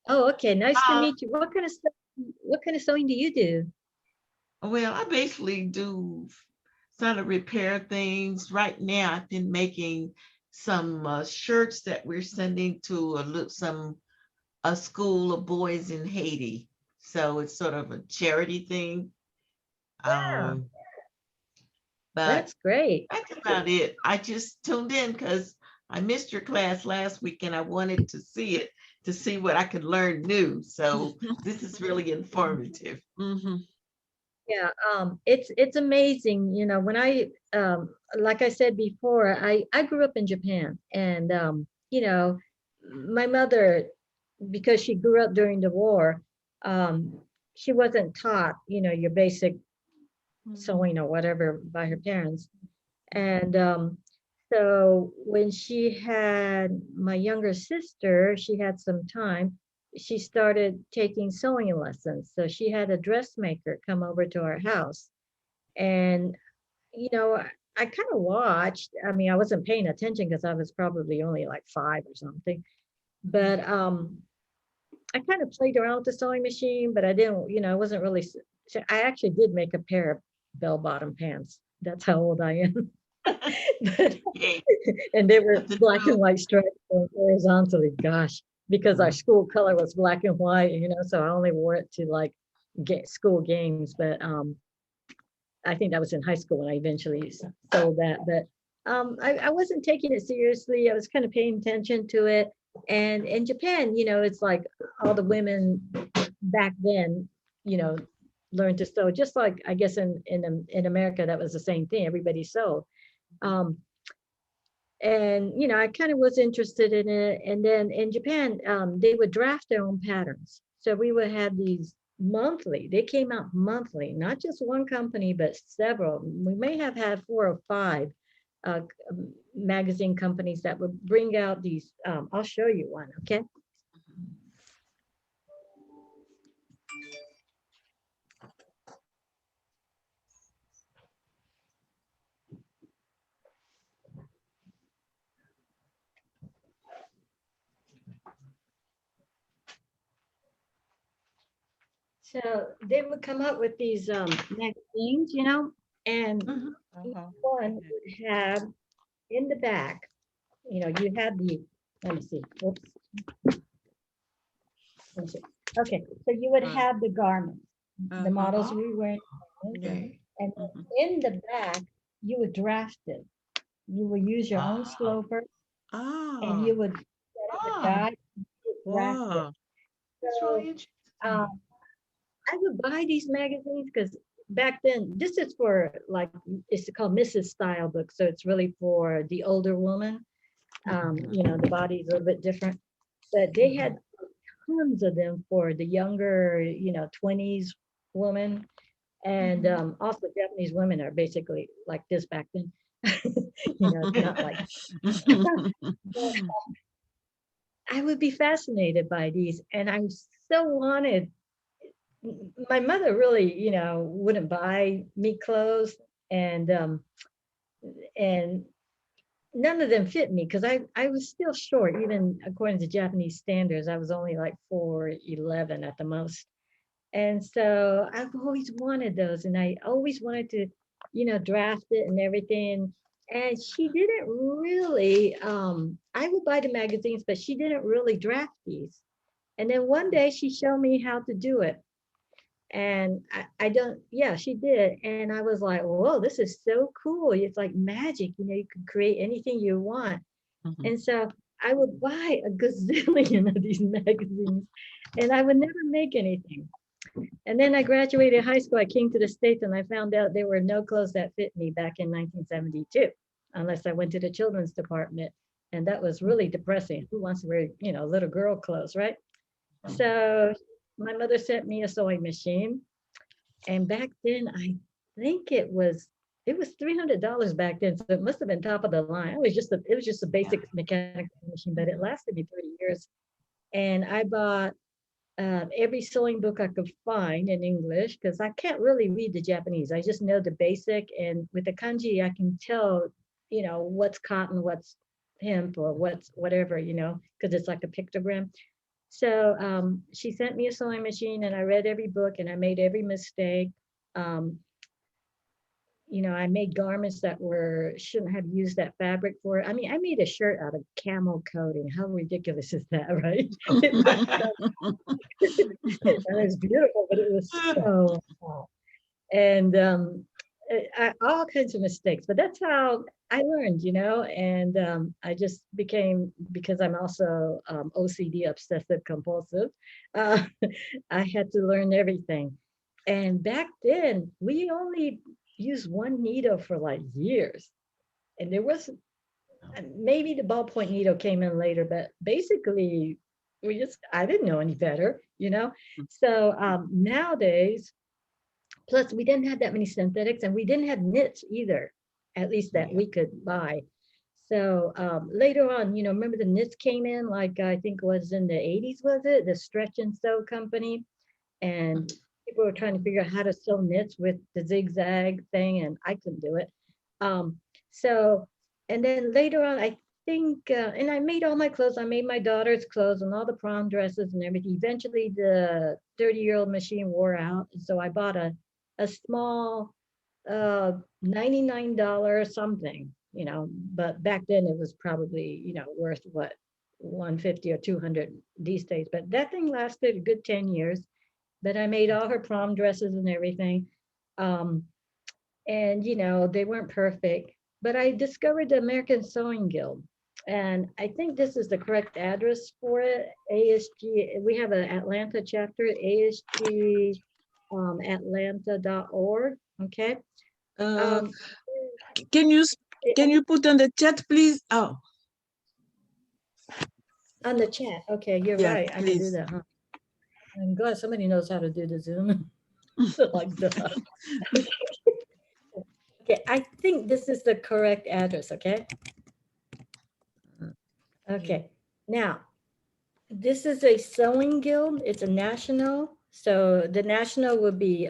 Oh, okay, nice to Uh, meet you. What kind of sewing do you do? Well, I basically do sort of repair things. Right now, I've been making some shirts that we're sending to a school of boys in Haiti. So it's sort of a charity thing. Wow, But that's great. that's about it. I just tuned in because I missed your class last week and I wanted to see it to see what I could learn new. So this is really informative. Yeah, it's amazing, when like I said before, I grew up in Japan, and my mother, because she grew up during the war, she wasn't taught, your basic sewing or whatever by her parents. And so when she had my younger sister, she had some time. She started taking sewing lessons. So she had a dressmaker come over to our house. And, I kind of watched. I mean, I wasn't paying attention because I was probably only like 5 or something. But I kind of played around with the sewing machine, but I didn't, I wasn't really. I actually did make a pair of bell-bottom pants. That's how old I am. But, and they were black and white stripes going horizontally. Gosh, because our school color was black and white, so I only wore it to like get school games. But I think that was in high school when I eventually sold that, but I wasn't taking it seriously. I was kind of paying attention to it. And in Japan, it's like all the women back then, learned to sew, just like I guess in America, that was the same thing. Everybody sewed. And I kind of was interested in it. And then in Japan, they would draft their own patterns. So we would have these monthly. They came out monthly, not just one company, but several. We may have had 4 or 5 magazine companies that would bring out these. I'll show you one, okay? So they would come up with these magazines, and each one would have in the back, you had the, let me see, oops. Let me see. Okay, so you would have the garments, the models we were wearing, Okay. and in the back, you would draft it. You would use your own sloper, and you would set up a guide, and you would draft it. Wow. That's So, really interesting. I would buy these magazines because back then, this is for like, it's called Mrs. Style book. So it's really for the older woman. The body's a little bit different, but they had tons of them for the younger, 20s woman. And also Japanese women are basically like this back then. Not like, but, I would be fascinated by these. And I so wanted, my mother really, wouldn't buy me clothes, and none of them fit me because I was still short, even according to Japanese standards. I was only like 4'11" at the most. And so I've always wanted those, and I always wanted to, draft it and everything. And she didn't really, I would buy the magazines, but she didn't really draft these. And then one day she showed me how to do it. And I don't, yeah, she did. And I was like, whoa, this is so cool. It's like magic, you can create anything you want. And so I would buy a gazillion of these magazines, and I would never make anything. And then I graduated high school. I came to the States, and I found out there were no clothes that fit me back in 1972, unless I went to the children's department. And that was really depressing. Who wants to wear, little girl clothes, right? So my mother sent me a sewing machine. And back then, I think it was $300 back then. So it must have been top of the line. It was just a basic mechanical machine, but it lasted me 30 years. And I bought every sewing book I could find in English, because I can't really read the Japanese. I just know the basic, and with the kanji, I can tell, what's cotton, what's hemp, or what's whatever, because it's like a pictogram. So she sent me a sewing machine, and I read every book, and I made every mistake. I made garments that shouldn't have used that fabric for. I mean, I made a shirt out of camel coating. How ridiculous is that, right? It was beautiful, but it was so hot. And all kinds of mistakes. But that's how I learned, and I just became, because I'm also OCD, obsessive compulsive, I had to learn everything. And back then, we only used one needle for like years. And there was, maybe the ballpoint needle came in later, but basically, I didn't know any better, So nowadays, plus we didn't have that many synthetics, and we didn't have knits either, at least that we could buy. So later on, remember the knits came in, like I think it was in the 80s, was it? The Stretch and Sew company. And people were trying to figure out how to sew knits with the Zig Zag thing, and I couldn't do it. So, and then later on, I think, and I made all my clothes. I made my daughter's clothes and all the prom dresses and everything. Eventually, the 30-year-old machine wore out. So I bought a small $99 something, but back then it was probably, worth what, 150 or 200 these days. But that thing lasted a good 10 years. But I made all her prom dresses and everything. and you know, they weren't perfect, but I discovered the American Sewing Guild. And I think this is the correct address for it. ASG, we have an Atlanta chapter, ASG Atlanta.org. Okay. Uh, Um, can you it- put on the chat, please? Oh, on the chat. Okay, you're yeah, right. I can do please. that, huh? I'm glad somebody knows how to do the Zoom like that. Okay, I think this is the correct address, okay? Okay, now, this is a sewing guild. It's a national. So the national would be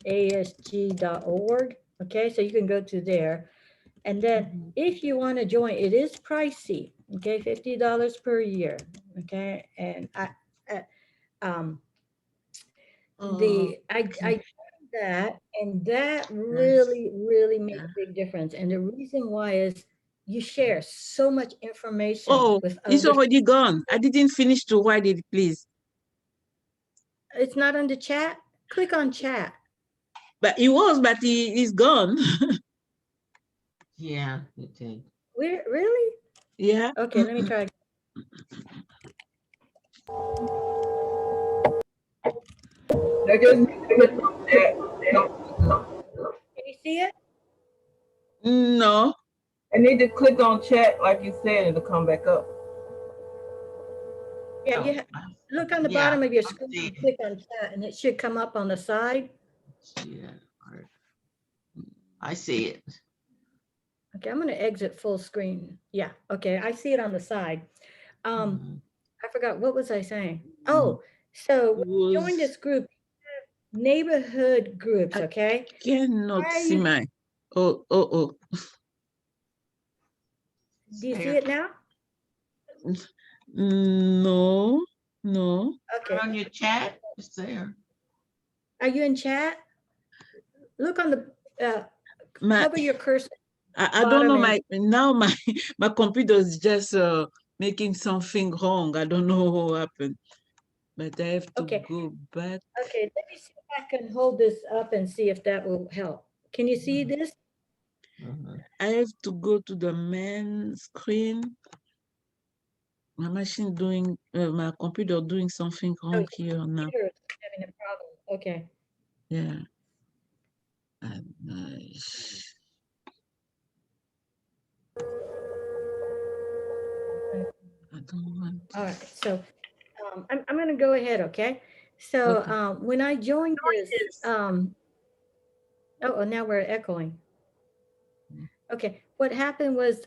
asg.org. Okay, so you can go to there. And then if you want to join, it is pricey. Okay, $50 per year. Okay, and um, I joined that, and that really made a big difference. And the reason why is you share so much information Oh, with it's others. already gone. I didn't finish to write it, please. It's not on the chat. Click on chat. But but he's gone. Yeah, it did. Really? Yeah. Okay, let me try. Can you see it? No. I need to click on chat like you said, it'll come back up. Yeah, Oh, look on the yeah, bottom of your I screen see and it. click on chat, and it should come up on the side. Yeah, I see it. Okay, I'm going to exit full screen. Yeah, okay, I see it on the side. Mhm. I forgot, what was I saying? Oh, so when you join this group, neighborhood groups, okay? Cannot see my. Oh. Do you see it now? No. Okay. On your chat, it's there. Are you in chat? Look on the, My, hover your cursor. I don't know, bottom now my computer is just making something wrong. I don't know what happened, but I have to Okay. go back. Okay, let me see if I can hold this up and see if that will help. Can you see this? I have to go to the main screen. My machine doing, my computer doing something wrong here now. Computer is having a problem. Okay. Yeah. I don't want. All right, so I'm going to go ahead, okay? So Okay. when I joined this, now we're echoing. Okay, what happened was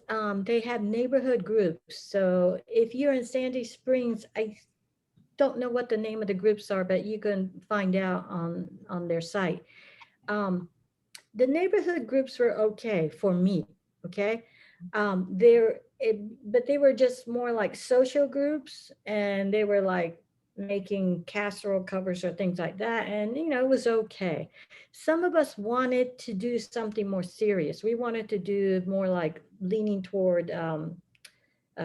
they have neighborhood groups. So if you're in Sandy Springs, I don't know what the name of the groups are, but you can find out on their site. The neighborhood groups were okay for me, okay? But they were just more like social groups, and they were like making casserole covers or things like that. And, you know, it was okay. Some of us wanted to do something more serious. We wanted to do more like leaning toward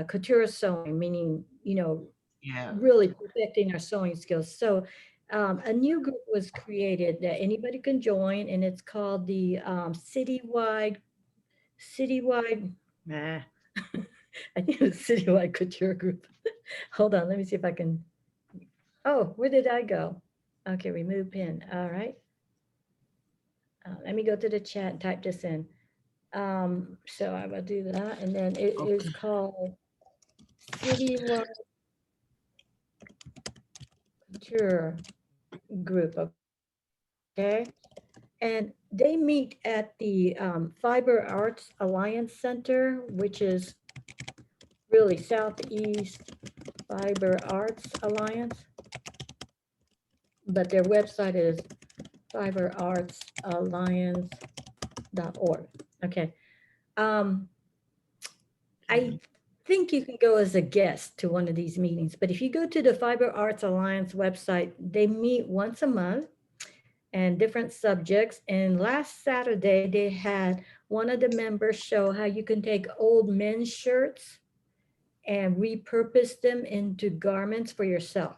couture sewing, meaning, you know, Yeah. really perfecting our sewing skills. So a new group was created that anybody can join, and it's called the citywide, nah, I think it was citywide couture group. Hold on, let me see if I can, oh, where did I go? Okay, remove pin, all right. Let me go to the chat and type this in. So I will do that, and then it is called citywide couture group, okay? And they meet at the Fiber Arts Alliance Center, which is really Southeast Fiber Arts Alliance. But their website is fiberartsalliance.org. Okay. I think you can go as a guest to one of these meetings, but if you go to the Fiber Arts Alliance website, they meet once a month and different subjects. And last Saturday, they had one of the members show how you can take old men's shirts and repurpose them into garments for yourself.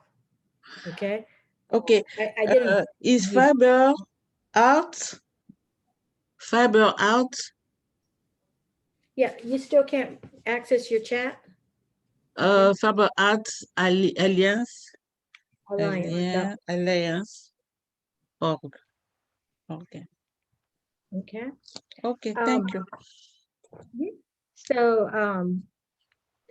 Okay. Okay. I didn't. Is Fiber Art Fiber Art, Yeah, you still can't access your chat? Fiber Art Alliance, Alliance. Alliance. Org. Okay. Okay. Okay, thank you. So,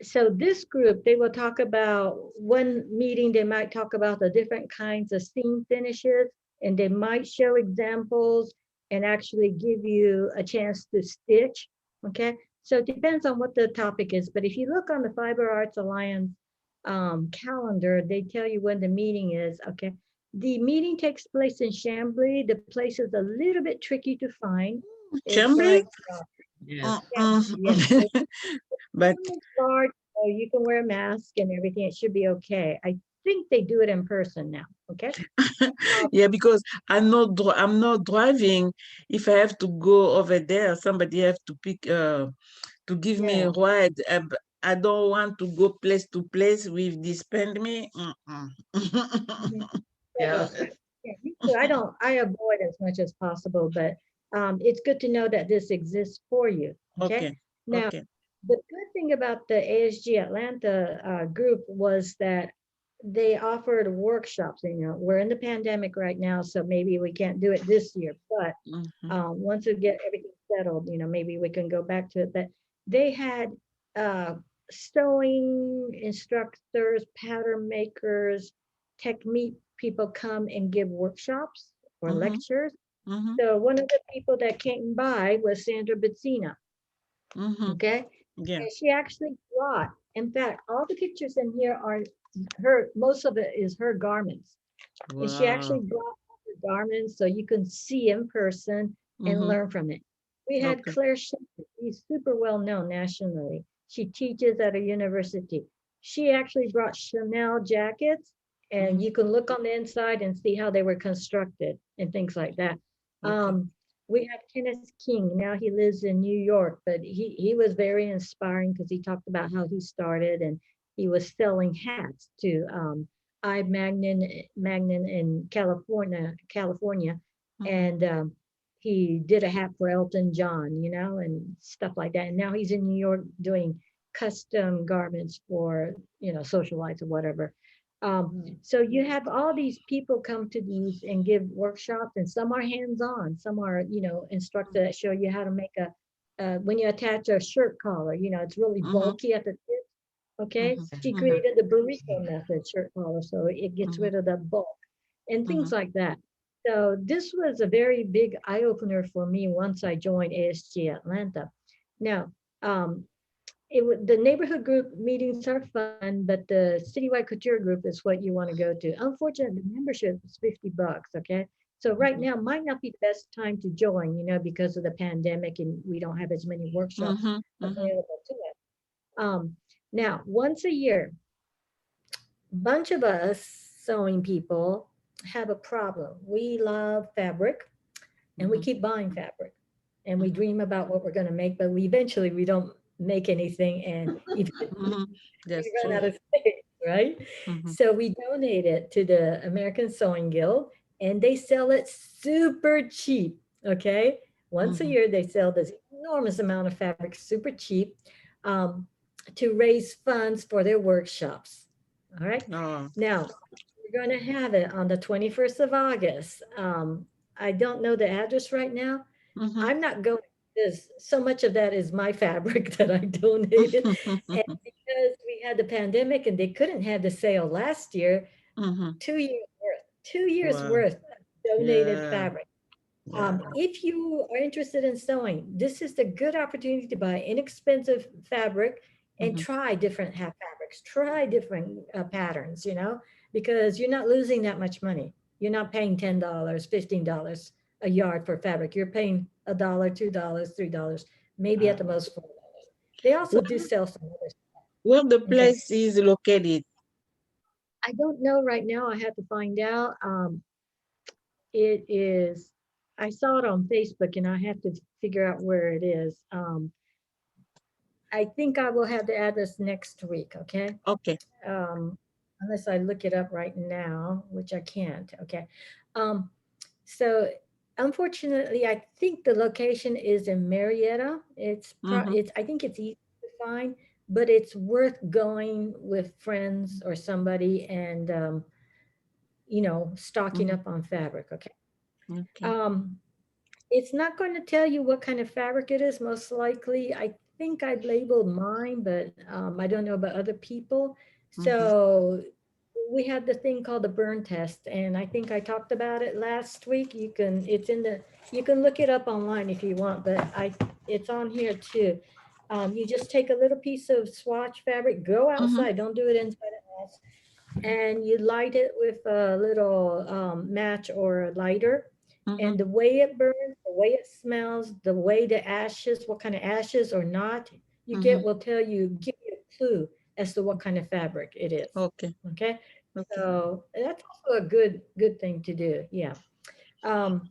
so this group, they will talk about one meeting, they might talk about the different kinds of seam finishes, and they might show examples and actually give you a chance to stitch. Okay. So it depends on what the topic is. But if you look on the Fiber Arts Alliance calendar, they tell you when the meeting is. Okay. The meeting takes place in Chambly. The place is a little bit tricky to find. It's Chambly? like, Yes. yes, But guard, so you can wear a mask and everything. It should be okay. I think they do it in person now. Okay. yeah, because I'm not driving. If I have to go over there, somebody have to pick to give me a Yeah. ride. I don't want to go place to place with this pandemic. Yeah. Yeah, me too. I avoid as much as possible, but it's good to know that this exists for you. Okay. Okay, Now, okay. the good thing about the ASG Atlanta group was that they offered workshops. You know, we're in the pandemic right now, so maybe we can't do it this year, but once we get everything settled, you know, maybe we can go back to it. But they had uh, sewing instructors, pattern makers, technique people come and give workshops or lectures. So one of the people that came by was Sandra Bezzina. Okay. Yeah. And she actually brought, in fact, all the pictures in here are her, most of it is her garments. And she actually Wow. brought the garments so you can see in person and learn from it. We had Okay. Claire Shepherd. She's super well known nationally. She teaches at a university. She actually brought Chanel jackets, and you can look on the inside and see how they were constructed and things like that. Okay. We have Kenneth King. Now he lives in New York, but he was very inspiring because he talked about how he started, and he was selling hats to Magnin in California. And he did a hat for Elton John, you know, and stuff like that. And now he's in New York doing custom garments for, you know, socialites or whatever. So you have all these people come to these and give workshops, and some are hands-on, some are, you know, instructors that show you how to make when you attach a shirt collar, you know, it's really bulky at the tip. Okay. She created the burrito method shirt collar, so it gets rid of the bulk and things like that. So this was a very big eye opener for me once I joined ASG Atlanta. Now, the neighborhood group meetings are fun, but the citywide couture group is what you want to go to. Unfortunately, the membership is $50. Okay. So right now might not be the best time to join, you know, because of the pandemic and we don't have as many workshops available to it. Now, once a year, bunch of us sewing people have a problem. We love fabric and we keep buying fabric and we dream about what we're going to make, but we eventually we don't make anything and That's we run true. out of space, right? So we donate it to the American Sewing Guild and they sell it super cheap. Okay. Once a year, they sell this enormous amount of fabric super cheap to raise funds for their workshops. All right. Oh. Now, we're going to have it on the 21st of August. I don't know the address right now. I'm not going, because so much of that is my fabric that I donated. And because we had the pandemic and they couldn't have the sale last year, 2 years worth, 2 years Wow. worth of donated Yeah. fabric. Yeah. If you are interested in sewing, this is a good opportunity to buy inexpensive fabric and try different half fabrics, try different patterns, you know, because you're not losing that much money. You're not paying $10, $15 a yard for fabric. You're paying $1, $2, $3, maybe at the most $4. They also do sell some other stuff. Where the Okay. place is located? I don't know right now. I have to find out. It is, I saw it on Facebook and I have to figure out where it is. I think I will have the address next week, okay? Okay. Unless I look it up right now, which I can't, okay? So Unfortunately, I think the location is in Marietta. Mhm. I think it's easy to find, but it's worth going with friends or somebody and, stocking Mhm. up on fabric, okay? Okay. Um, it's not going to tell you what kind of fabric it is, most likely. I think I'd labeled mine, but I don't know about other people. Mhm. So we had the thing called the burn test, and I think I talked about it last week. You can look it up online if you want, but it's on here too. You just take a little piece of swatch fabric, go Mhm. outside, don't do it inside the house, and you light it with a little match or a lighter. Mhm. And the way it burns, the way it smells, the way the ashes, what kind of ashes or not you get Mhm. will give you a clue as to what kind of fabric it is. Okay. Okay. Okay. So that's also a good thing to do. Yeah. Um,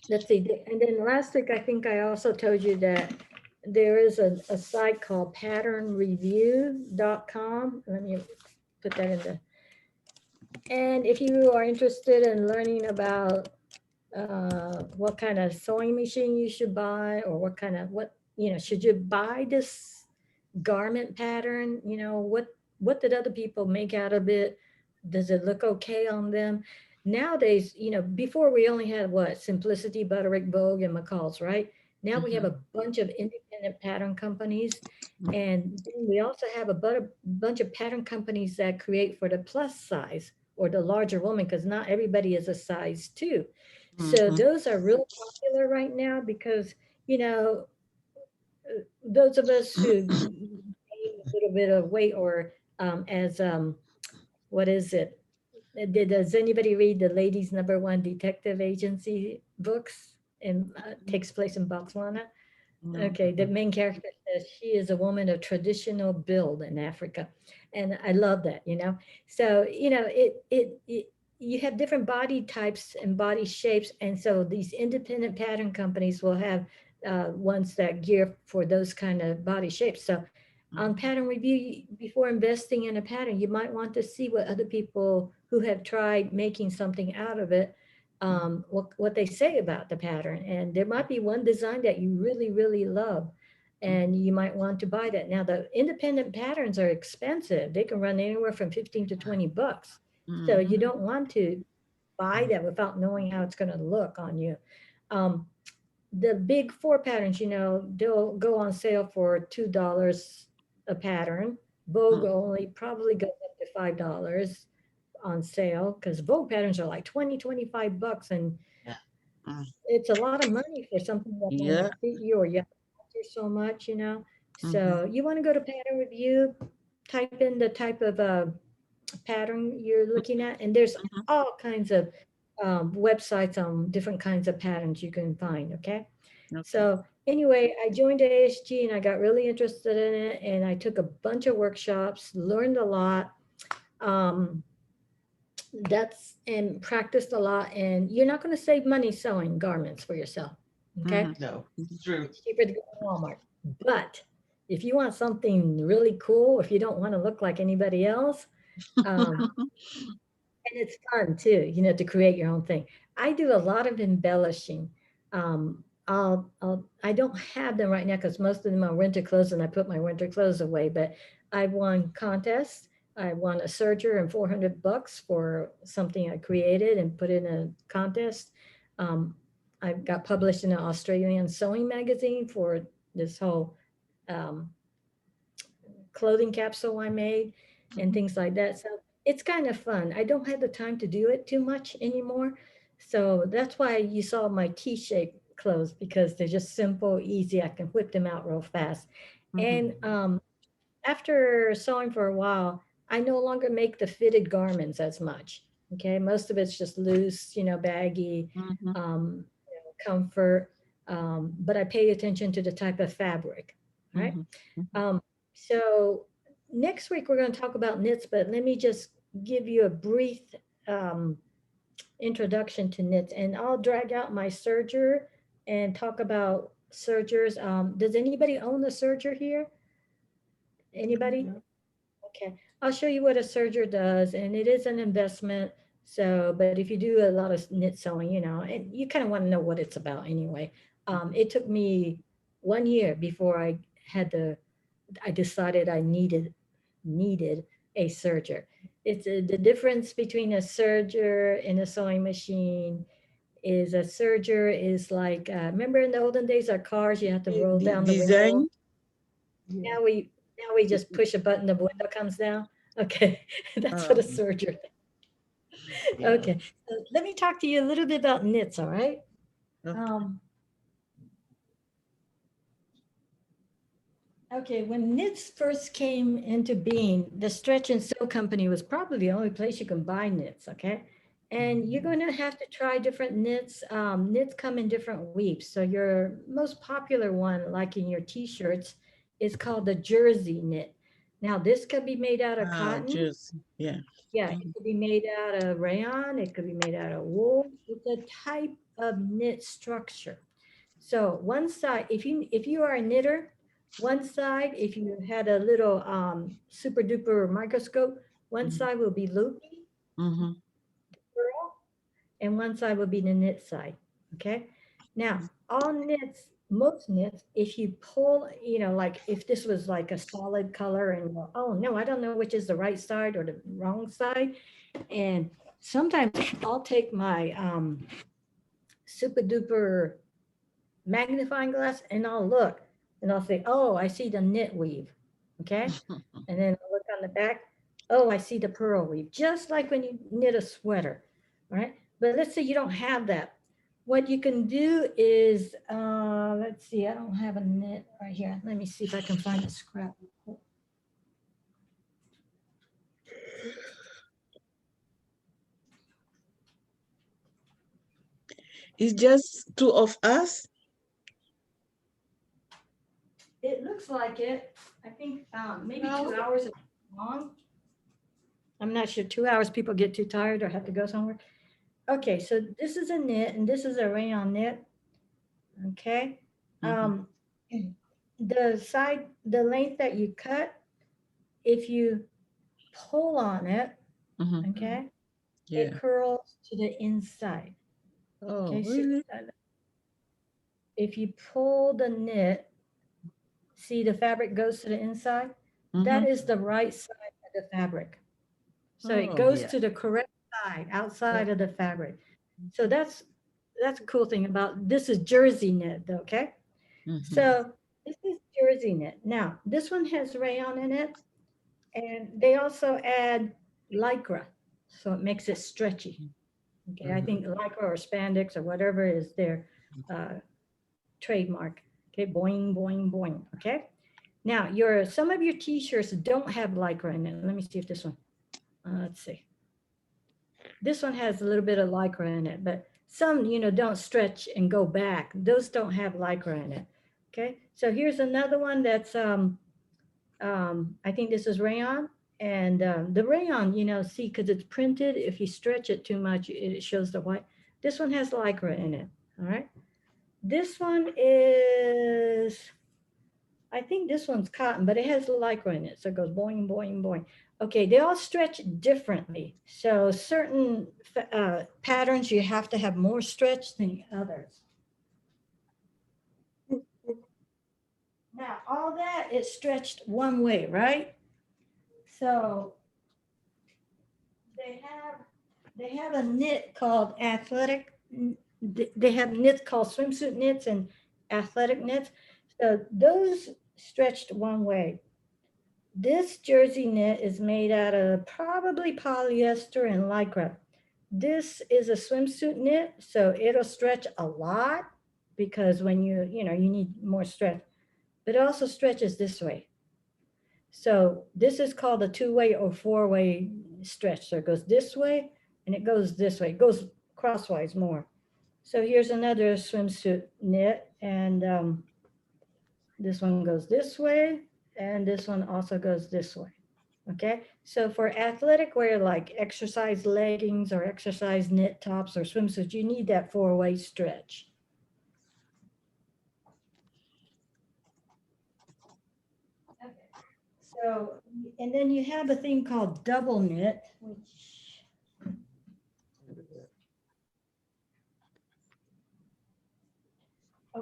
let's see. And then last week, I think I also told you that there is a site called patternreview.com. Let me put that in the, and if you are interested in learning about what kind of sewing machine you should buy, or should you buy this garment pattern? What did other people make out of it? Does it look okay on them? Nowadays, before we only had what, Simplicity, Butterick, Vogue, and McCall's, right? Now we have Mhm. a bunch of independent pattern companies, and then we also have a bunch of pattern companies that create for the plus size or the larger woman, because not everybody is a size two. So Mhm. those are real popular right now because, you know, those of us who gain a little bit of weight, or as what is it? Does anybody read the Ladies Number One Detective Agency books? And takes place in Botswana. No. Okay, the main character says she is a woman of traditional build in Africa, and I love that. So you have different body types and body shapes, and so these independent pattern companies will have ones that gear for those kind of body shapes. So on pattern review, before investing in a pattern, you might want to see what other people who have tried making something out of it, what they say about the pattern. And there might be one design that you really, really love, and you might want to buy that. Now, the independent patterns are expensive. They can run anywhere from 15 to 20 bucks. So you Mhm. don't want to buy that without knowing how it's going to look on you. Um, the big four patterns, they'll go on sale for $2 a pattern. Vogue Mhm. only probably goes up to $5 on sale, because Vogue patterns are like 20, 25 bucks. And Mm. it's a lot of money for something that's going to Yeah. fit you, or you have to alter so much. Mhm. So you want to go to pattern review, type in the type of pattern you're looking at, and there's Mhm. all kinds of websites on different kinds of patterns you can find. Okay. Okay. So anyway, I joined ASG and I got really interested in it, and I took a bunch of workshops, learned a lot. Um, and practiced a lot. And you're not going to save money sewing garments for yourself. Okay. Mhm. No, Mhm. true. It's cheaper to go to Walmart. But if you want something really cool, if you don't want to look like anybody else, um, and it's fun too, to create your own thing. I do a lot of embellishing. I don't have them right now because most of them are winter clothes, and I put my winter clothes away. But I've won contests. I won a serger and $400 for something I created and put in a contest. Um, I got published in an Australian sewing magazine for this whole um, clothing capsule I made and Mhm. things like that. So it's kind of fun. I don't have the time to do it too much anymore. So that's why you saw my T-shaped clothes, because they're just simple, easy. I can whip them out real fast. Mhm. And after sewing for a while, I no longer make the fitted garments as much. Okay. Most of it's just loose, baggy, Mhm. comfort. But I pay attention to the type of fabric. Right. Mhm. Mhm. Um, so next week we're going to talk about knits, but let me just give you a brief um, introduction to knits, and I'll drag out my serger and talk about sergers. Does anybody own a serger here? Anybody? Okay, I'll show you what a serger does, and it is an investment. So, but if you do a lot of knit sewing, you know, and you kind of want to know what it's about anyway. It took me 1 year before I decided I needed a serger. It's the difference between a serger and a sewing machine is a serger is like, remember in the olden days, our cars, you have to roll down the window. Design. Yeah. Now we just push a button, the window comes down. Okay, that's what a serger. Yeah. Okay, so let me talk to you a little bit about knits, all right? Okay. Okay, when knits first came into being, the Stretch and Sew Company was probably the only place you can buy knits, okay? And you're going to have to try different knits. Knits come in different weaves. So your most popular one, like in your t-shirts, is called the jersey knit. Now, this could be made out of cotton. Just, yeah. Yeah, it could be made out of rayon. It could be made out of wool. It's a type of knit structure. So one side, if you are a knitter, one side, if you had a little super duper microscope, one Mhm. side will be loopy, Mhm. purl, and one side will be the knit side. Okay. Now, all knits, most knits, if you pull, you know, like if this was like a solid color and you go, oh no, I don't know which is the right side or the wrong side. And sometimes I'll take my super duper magnifying glass and I'll look and I'll say, oh, I see the knit weave. Okay. And then I'll look on the back. Oh, I see the purl weave, just like when you knit a sweater. All right. But let's say you don't have that. What you can do is, let's see, I don't have a knit right here. Let me see if I can find a scrap. It's just two of us. It looks like it. I think maybe No. 2 hours is long. I'm not sure. 2 hours, people get too tired or have to go somewhere. Okay, so this is a knit and this is a rayon knit. Okay. Mhm. The length that you cut, if you pull on it, Mhm. okay, Yeah. it curls to the inside. Oh, Okay, so really? if you pull the knit, see the fabric goes to the inside? That Mhm. is the right side of the fabric. So it Oh, goes Yeah. to the correct side, outside of the fabric. So that's a cool thing about this is jersey knit, okay? mhm. So this is jersey knit. Now, this one has rayon in it, and they also add lycra, so it makes it stretchy. Okay, I think lycra or spandex or whatever is their uh, trademark. Okay, boing, boing, boing. Okay. Now, some of your t-shirts don't have lycra in it. Let me see if this one. Let's see. This one has a little bit of lycra in it, but some, don't stretch and go back. Those don't have lycra in it. Okay. So here's another one that's, I think this is rayon. And the rayon, see, because it's printed, if you stretch it too much, it shows the white. This one has lycra in it. All right. This one is, I think this one's cotton, but it has lycra in it. So it goes boing, boing, boing. Okay, they all stretch differently. So certain patterns, you have to have more stretch than others. Now, all that is stretched one way, right? So they have a knit called athletic. They have knits called swimsuit knits and athletic knits. So those stretched one way. This jersey knit is made out of probably polyester and lycra. This is a swimsuit knit, so it'll stretch a lot because when you need more stretch, but it also stretches this way. So this is called a two-way or four-way stretch. So it goes this way and it goes this way. It goes crosswise more. So here's another swimsuit knit, and this one goes this way, and this one also goes this way. Okay, so for athletic wear like exercise leggings or exercise knit tops or swimsuits, you need that four-way stretch. Okay. So, and then you have a thing called double knit, which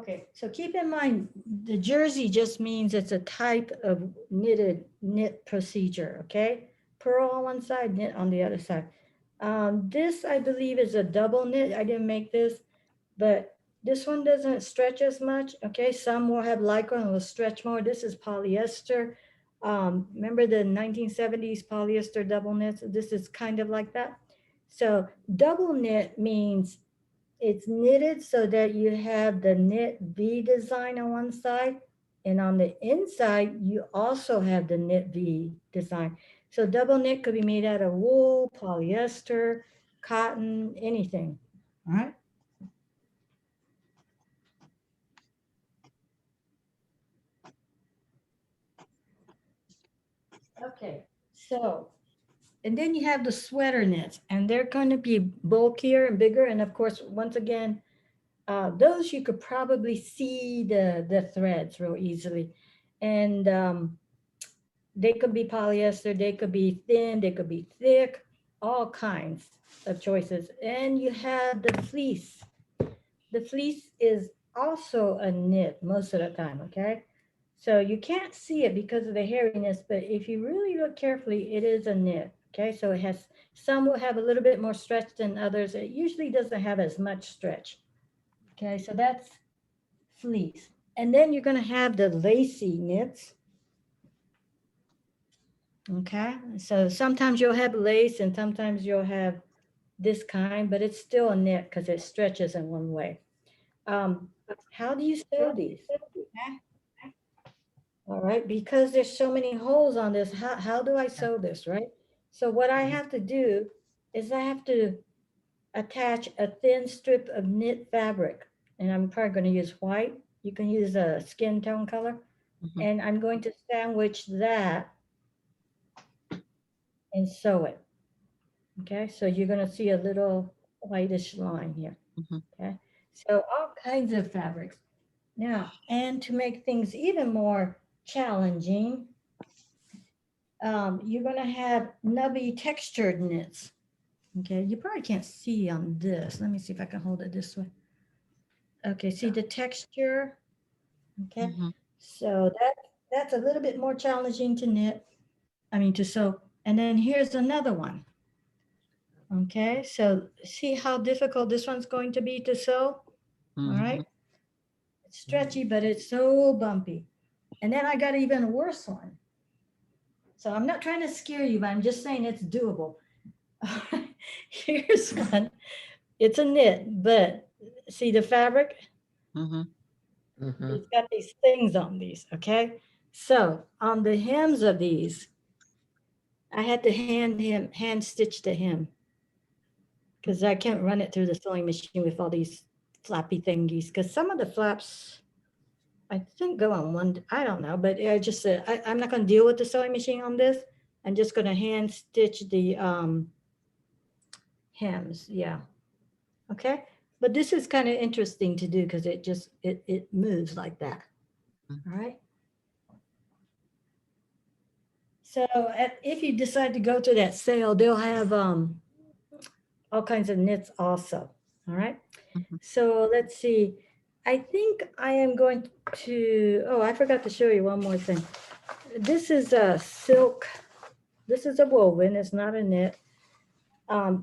Okay, so keep in mind, the jersey just means it's a type of knit procedure, okay? Purl on one side, knit on the other side. This, I believe, is a double knit. I didn't make this, but this one doesn't stretch as much, okay? Some will have lycra and will stretch more. This is polyester. Remember the 1970s polyester double knits? This is kind of like that. So double knit means it's knitted so that you have the knit V design on one side, and on the inside, you also have the knit V design. So double knit could be made out of wool, polyester, cotton, anything, all right? Okay, so, and then you have the sweater knits, and they're going to be bulkier and bigger. And of course, once again, those you could probably see the threads real easily. And they could be polyester, they could be thin, they could be thick, all kinds of choices. And you have the fleece. The fleece is also a knit most of the time, okay? So you can't see it because of the hairiness, but if you really look carefully, it is a knit, okay? So it has, some will have a little bit more stretch than others. It usually doesn't have as much stretch. Okay, so that's fleece. And then you're going to have the lacy knits. Okay, so sometimes you'll have lace and sometimes you'll have this kind, but it's still a knit because it stretches in one way. How do you sew these? Okay. All right, because there's so many holes on this, how do I sew this, right? So what I have to do is I have to attach a thin strip of knit fabric, and I'm probably going to use white. You can use a skin tone color. Mhm. And I'm going to sandwich that and sew it. Okay, so you're going to see a little whitish line here. Mhm. Okay, so all kinds of fabrics. Now, and to make things even more challenging, you're going to have nubby textured knits. Okay, you probably can't see on this. Let me see if I can hold it this way. Okay, see the texture? Okay, Mhm. so that's a little bit more challenging to knit, I mean to sew. And then here's another one. Okay, so see how difficult this one's going to be to sew? All right, it's stretchy, but it's so bumpy. And then I got even a worse one. So I'm not trying to scare you, but I'm just saying it's doable. All right, here's one. It's a knit, but see the fabric? Mhm. It's got these things on these, okay? So on the hems of these, I had to hand stitch the hem because I can't run it through the sewing machine with all these flappy thingies. Because some of the flaps, I think go on one, I don't know, but I just said, I'm not going to deal with the sewing machine on this. I'm just going to hand stitch the hems, yeah. Okay, but this is kind of interesting to do because it just, it moves like that, all right? So if you decide to go to that sale, they'll have all kinds of knits also, all right? Mhm. So let's see. I think I am going to, oh, I forgot to show you one more thing. This is a silk, this is a woven, it's not a knit.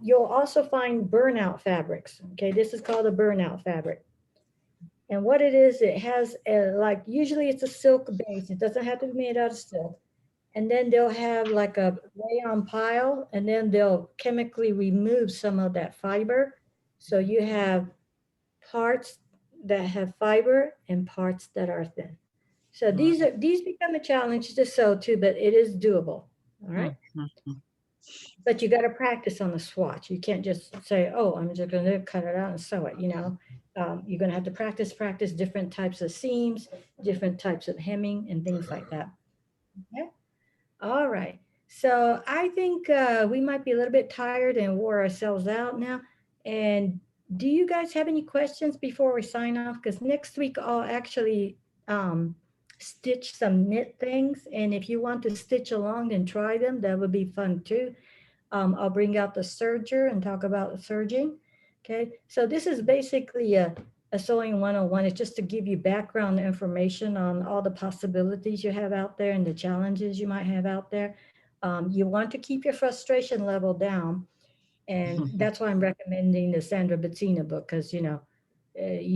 You'll also find burnout fabrics, okay? This is called a burnout fabric. And what it is, it has a, like, usually it's a silk base. It doesn't have to be made out of silk. And then they'll have like a rayon pile, and then they'll chemically remove some of that fiber. So you have parts that have fiber and parts that are thin. So these become a challenge to sew too, but it is doable. All right. Mhm. But you got to practice on the swatch. You can't just say, oh, I'm just going to cut it out and sew it, you know. You're going to have to practice different types of seams, different types of hemming and things like that. Okay. All right. So I think we might be a little bit tired and wore ourselves out now. And do you guys have any questions before we sign off? Because next week I'll actually stitch some knit things. And if you want to stitch along and try them, that would be fun too. I'll bring out the serger and talk about the serging. Okay, so this is basically a a sewing 101. It's just to give you background information on all the possibilities you have out there and the challenges you might have out there. You want to keep your frustration level down. And that's why I'm recommending the Sandra Bettina book, because, you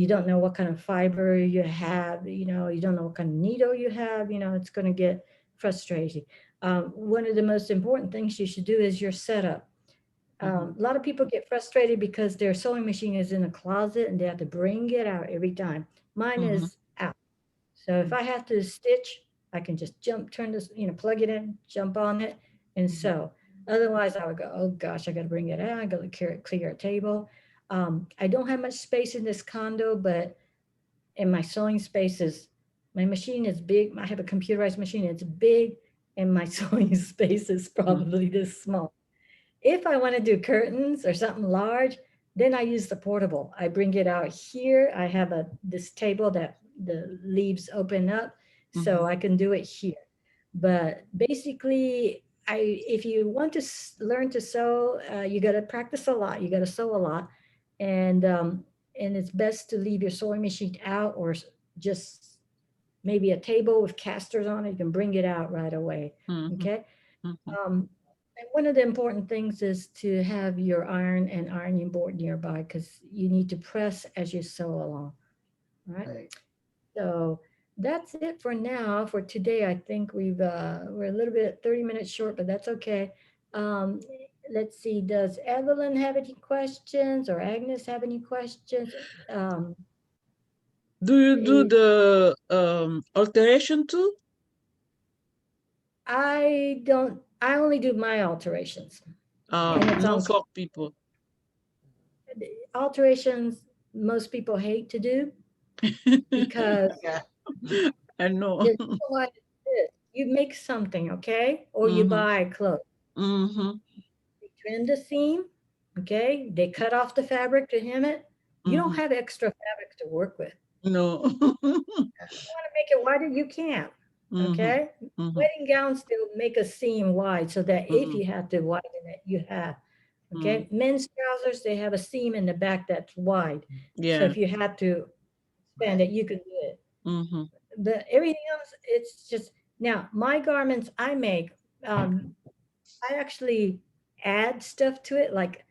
don't know what kind of fiber you have, you don't know what kind of needle you have, it's going to get frustrating. One of the most important things you should do is your setup. A lot of people get frustrated because their sewing machine is in a closet and they have to bring it out every time. Mine is out. So if I have to stitch, I can just turn this, plug it in, jump on it and sew. Otherwise I would go, oh gosh, I got to bring it out. I got to clear a table. I don't have much space in this condo, but in my sewing spaces, my machine is big. I have a computerized machine. It's big and my sewing space is probably this small. If I want to do curtains or something large, then I use the portable. I bring it out here. I have this table that the leaves open up, so I can do it here. But basically, if you want to learn to sew, you got to practice a lot. You got to sew a lot, and it's best to leave your sewing machine out or just maybe a table with casters on it. You can bring it out right away. Okay. And one of the important things is to have your iron and ironing board nearby because you need to press as you sew along. All right. So that's it for now. For today, I think we're a little bit 30 minutes short, but that's okay. Let's see. Does Evelyn have any questions or Agnes have any questions? Do you do the alteration too? I don't. I only do my alterations. And it's Not on for people. alterations most people hate to do because I know. the reason why is this, you make something, okay, or you buy clothes. They trim the seam, okay, they cut off the fabric to hem it. You don't have extra fabric to work with. No. You want to make it wider, you can't. Okay, wedding gowns still make a seam wide so that if you have to widen it, you have. Okay, men's trousers, they have a seam in the back that's wide. Yeah. So if you had to expand it, you can do it. But everything else, it's just, now my garments I make, I actually add stuff to it. Like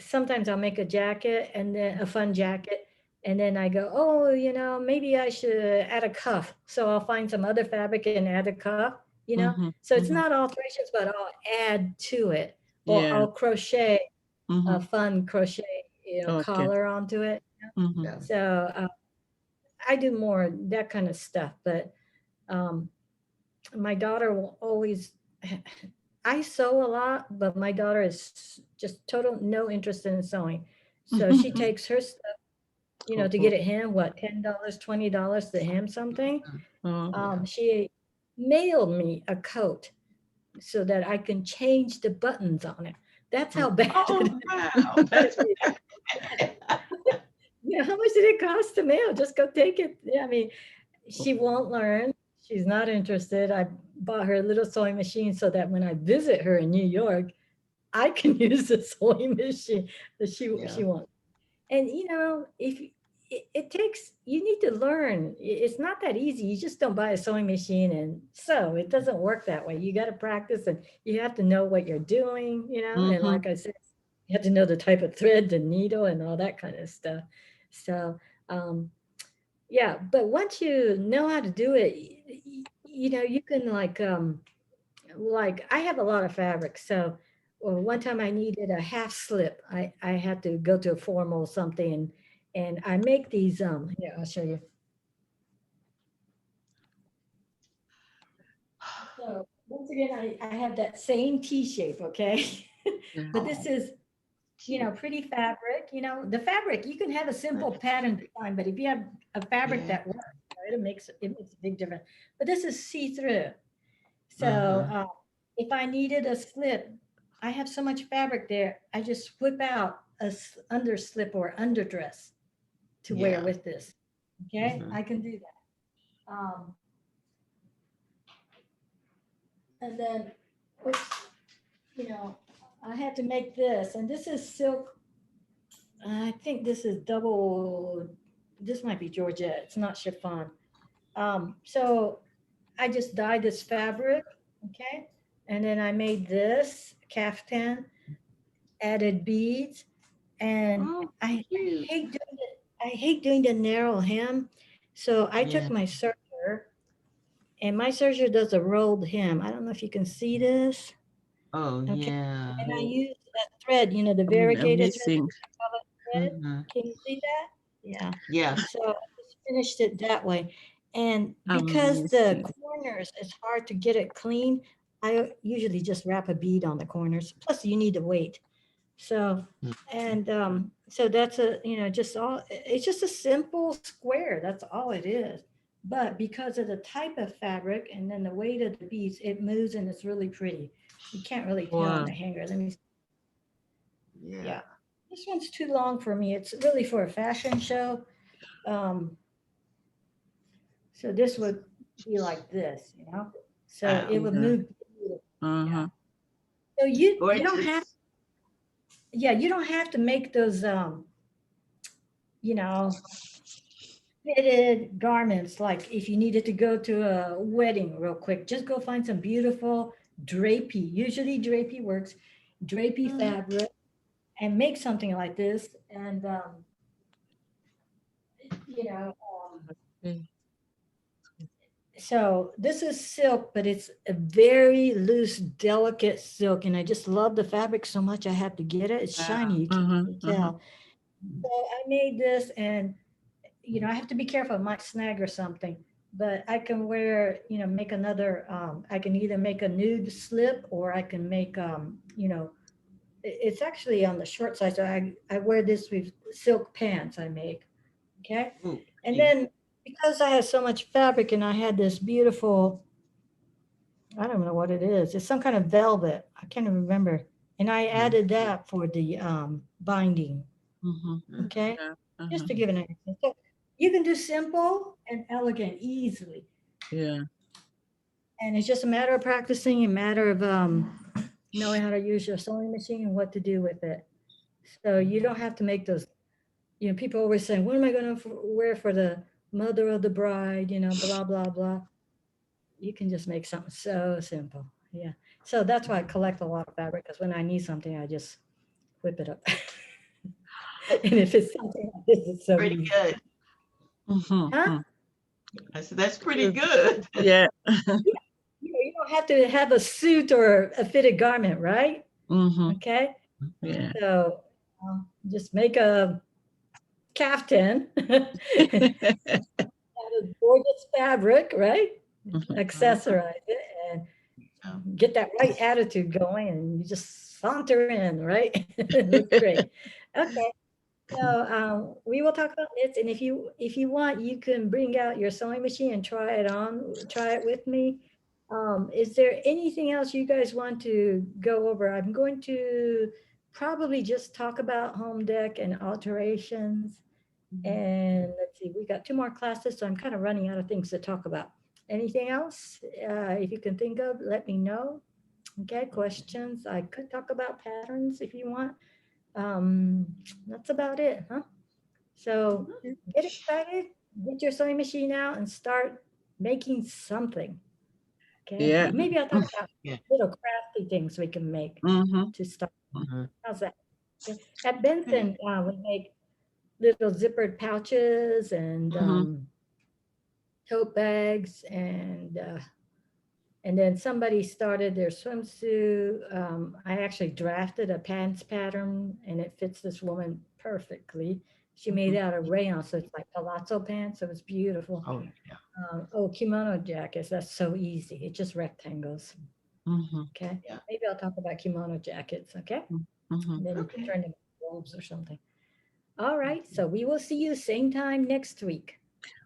sometimes I'll make a jacket and then a fun jacket. And then I go, oh, maybe I should add a cuff. So I'll find some other fabric and add a cuff, So it's not alterations, but I'll add to it. Or Yeah. I'll crochet a fun crochet, Okay. collar onto it. So I do more that kind of stuff. But my daughter will always, I sew a lot, but my daughter is just total no interest in sewing. So she takes her stuff, to get it hem, what, $10, $20 to hem something. She mailed me a coat so that I can change the buttons on it. That's how bad it is. How much did it cost to mail? Just go take it. Yeah, I mean, she won't learn. She's not interested. I bought her a little sewing machine so that when I visit her in New York, I can use the sewing machine that she wants. And if it takes, you need to learn. It's not that easy. You just don't buy a sewing machine and sew. It doesn't work that way. You got to practice and you have to know what you're doing, And like I said, you have to know the type of thread, the needle, and all that kind of stuff. So, yeah, but once you know how to do it, you can like I have a lot of fabric. So one time I needed a half slip. I had to go to a formal something and I make these, here, I'll show you. So once again, I have that same T shape, okay? But this is, pretty fabric, the fabric, you can have a simple pattern design, but if you have a fabric that works, it makes a big difference. But this is see-through. So if I needed a slip, I have so much fabric there, I just whip out a underslip or underdress to wear with this. Okay, I can do that. And then, I had to make this, and this is silk. I think this is double this might be Georgette. It's not chiffon. So I just dyed this fabric, okay? And then I made this caftan, added beads, and Oh, I cute. hate doing the narrow hem. So I took Yeah. my serger, and my serger does a rolled hem. I don't know if you can see this. Oh, Okay. yeah. And I use that thread, you know, the I'm variegated thread, missing. color thread. Mhm. Can you see that? Yeah. Yeah. So I just finished it that way. And I'm because the missing. corners, it's hard to get it clean, I usually just wrap a bead on the corners. Plus you need to wait. So, Mm. and so that's a, you know, just all, it's just a simple square. That's all it is. But because of the type of fabric and then the weight of the beads, it moves and it's really pretty. You can't really tell on Wow. the hanger. Let me, Yeah. yeah. This one's too long for me. It's really for a fashion show. Um, so this would be like this, you know? So it would Yeah. move. Uh-huh. So you don't have, Gorgeous. yeah, you don't have to make those, you know, fitted garments. Like if you needed to go to a wedding real quick, just go find some beautiful drapey. Usually drapey works, drapey Mhm. fabric, and make something like this. And, you know, Okay. so this is silk, but it's a very loose, delicate silk. And I just love the fabric so much I have to get it. It's shiny, you Uh-huh. can tell. So I made this, and you know, I have to be careful, it might snag or something, but I can wear, you know, make another, I can either make a nude slip or I can make, you know, it's actually on the short side. So I wear this with silk pants I make. Okay. Ooh, And pretty. then because I have so much fabric and I had this beautiful, I don't know what it is. It's some kind of velvet. I can't even remember. And I added that for the binding. Mm-hmm. Okay. Yeah. Just Uh-huh. to give it an idea. So you can do simple and elegant easily. Yeah. And it's just a matter of practicing, a matter of knowing how to use your sewing machine and what to do with it. So you don't have to make those, you know, people always saying, what am I going to wear for the mother of the bride, you know, blah, blah, blah. You can just make something so simple. Yeah. So that's why I collect a lot of fabric, because when I need something, I just whip it up. And if it's something like this, it's so Pretty easy. good. Huh? I said, that's pretty good. Yeah. You don't have to have a suit or a fitted garment, right? Mm-hmm. Okay. Yeah. So just make a caftan out of gorgeous fabric, right? Accessorize it and get that right attitude going, and you just saunter in, right? It looks great. Okay. So we will talk about this, and if you want, you can bring out your sewing machine and try it with me. Is there anything else you guys want to go over? I'm going to probably just talk about home deck and alterations. And let's see, we got 2 more classes, so I'm kind of running out of things to talk about. Anything else? If you can think of, let me know. Okay, questions. I could talk about patterns if you want. That's about it, huh? So get excited, get your sewing machine out and start making something. Okay, Yeah. maybe I'll talk about Yeah. little crafty things we can make Mm-hmm. to start. Mhm. How's that? Okay. At Benson, we make little zippered pouches and tote bags, and then somebody started their swimsuit. I actually drafted a pants pattern and it fits this woman perfectly. She made it out of rayon, so it's like palazzo pants. It was beautiful. Oh, yeah. Kimono jackets. That's so easy. It's just rectangles. Mm-hmm. Okay. Yeah. Maybe I'll talk about kimono jackets. Okay. Mm-hmm. And then you Okay. can turn them into robes or something. All right. So we will see you same time next week.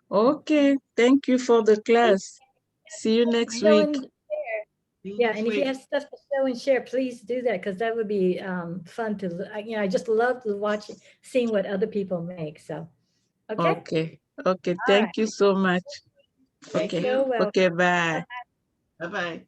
Okay. Thank you for the class. See you next Show week. and share. See you Yeah, next and if you week. have stuff to show and share, please do that, because that would be fun to, you know, I just love to watch, seeing what other people make. So, okay. Okay. Okay. All right. Thank you so much. Thank Okay. So you. well. Okay. Bye. Bye-bye.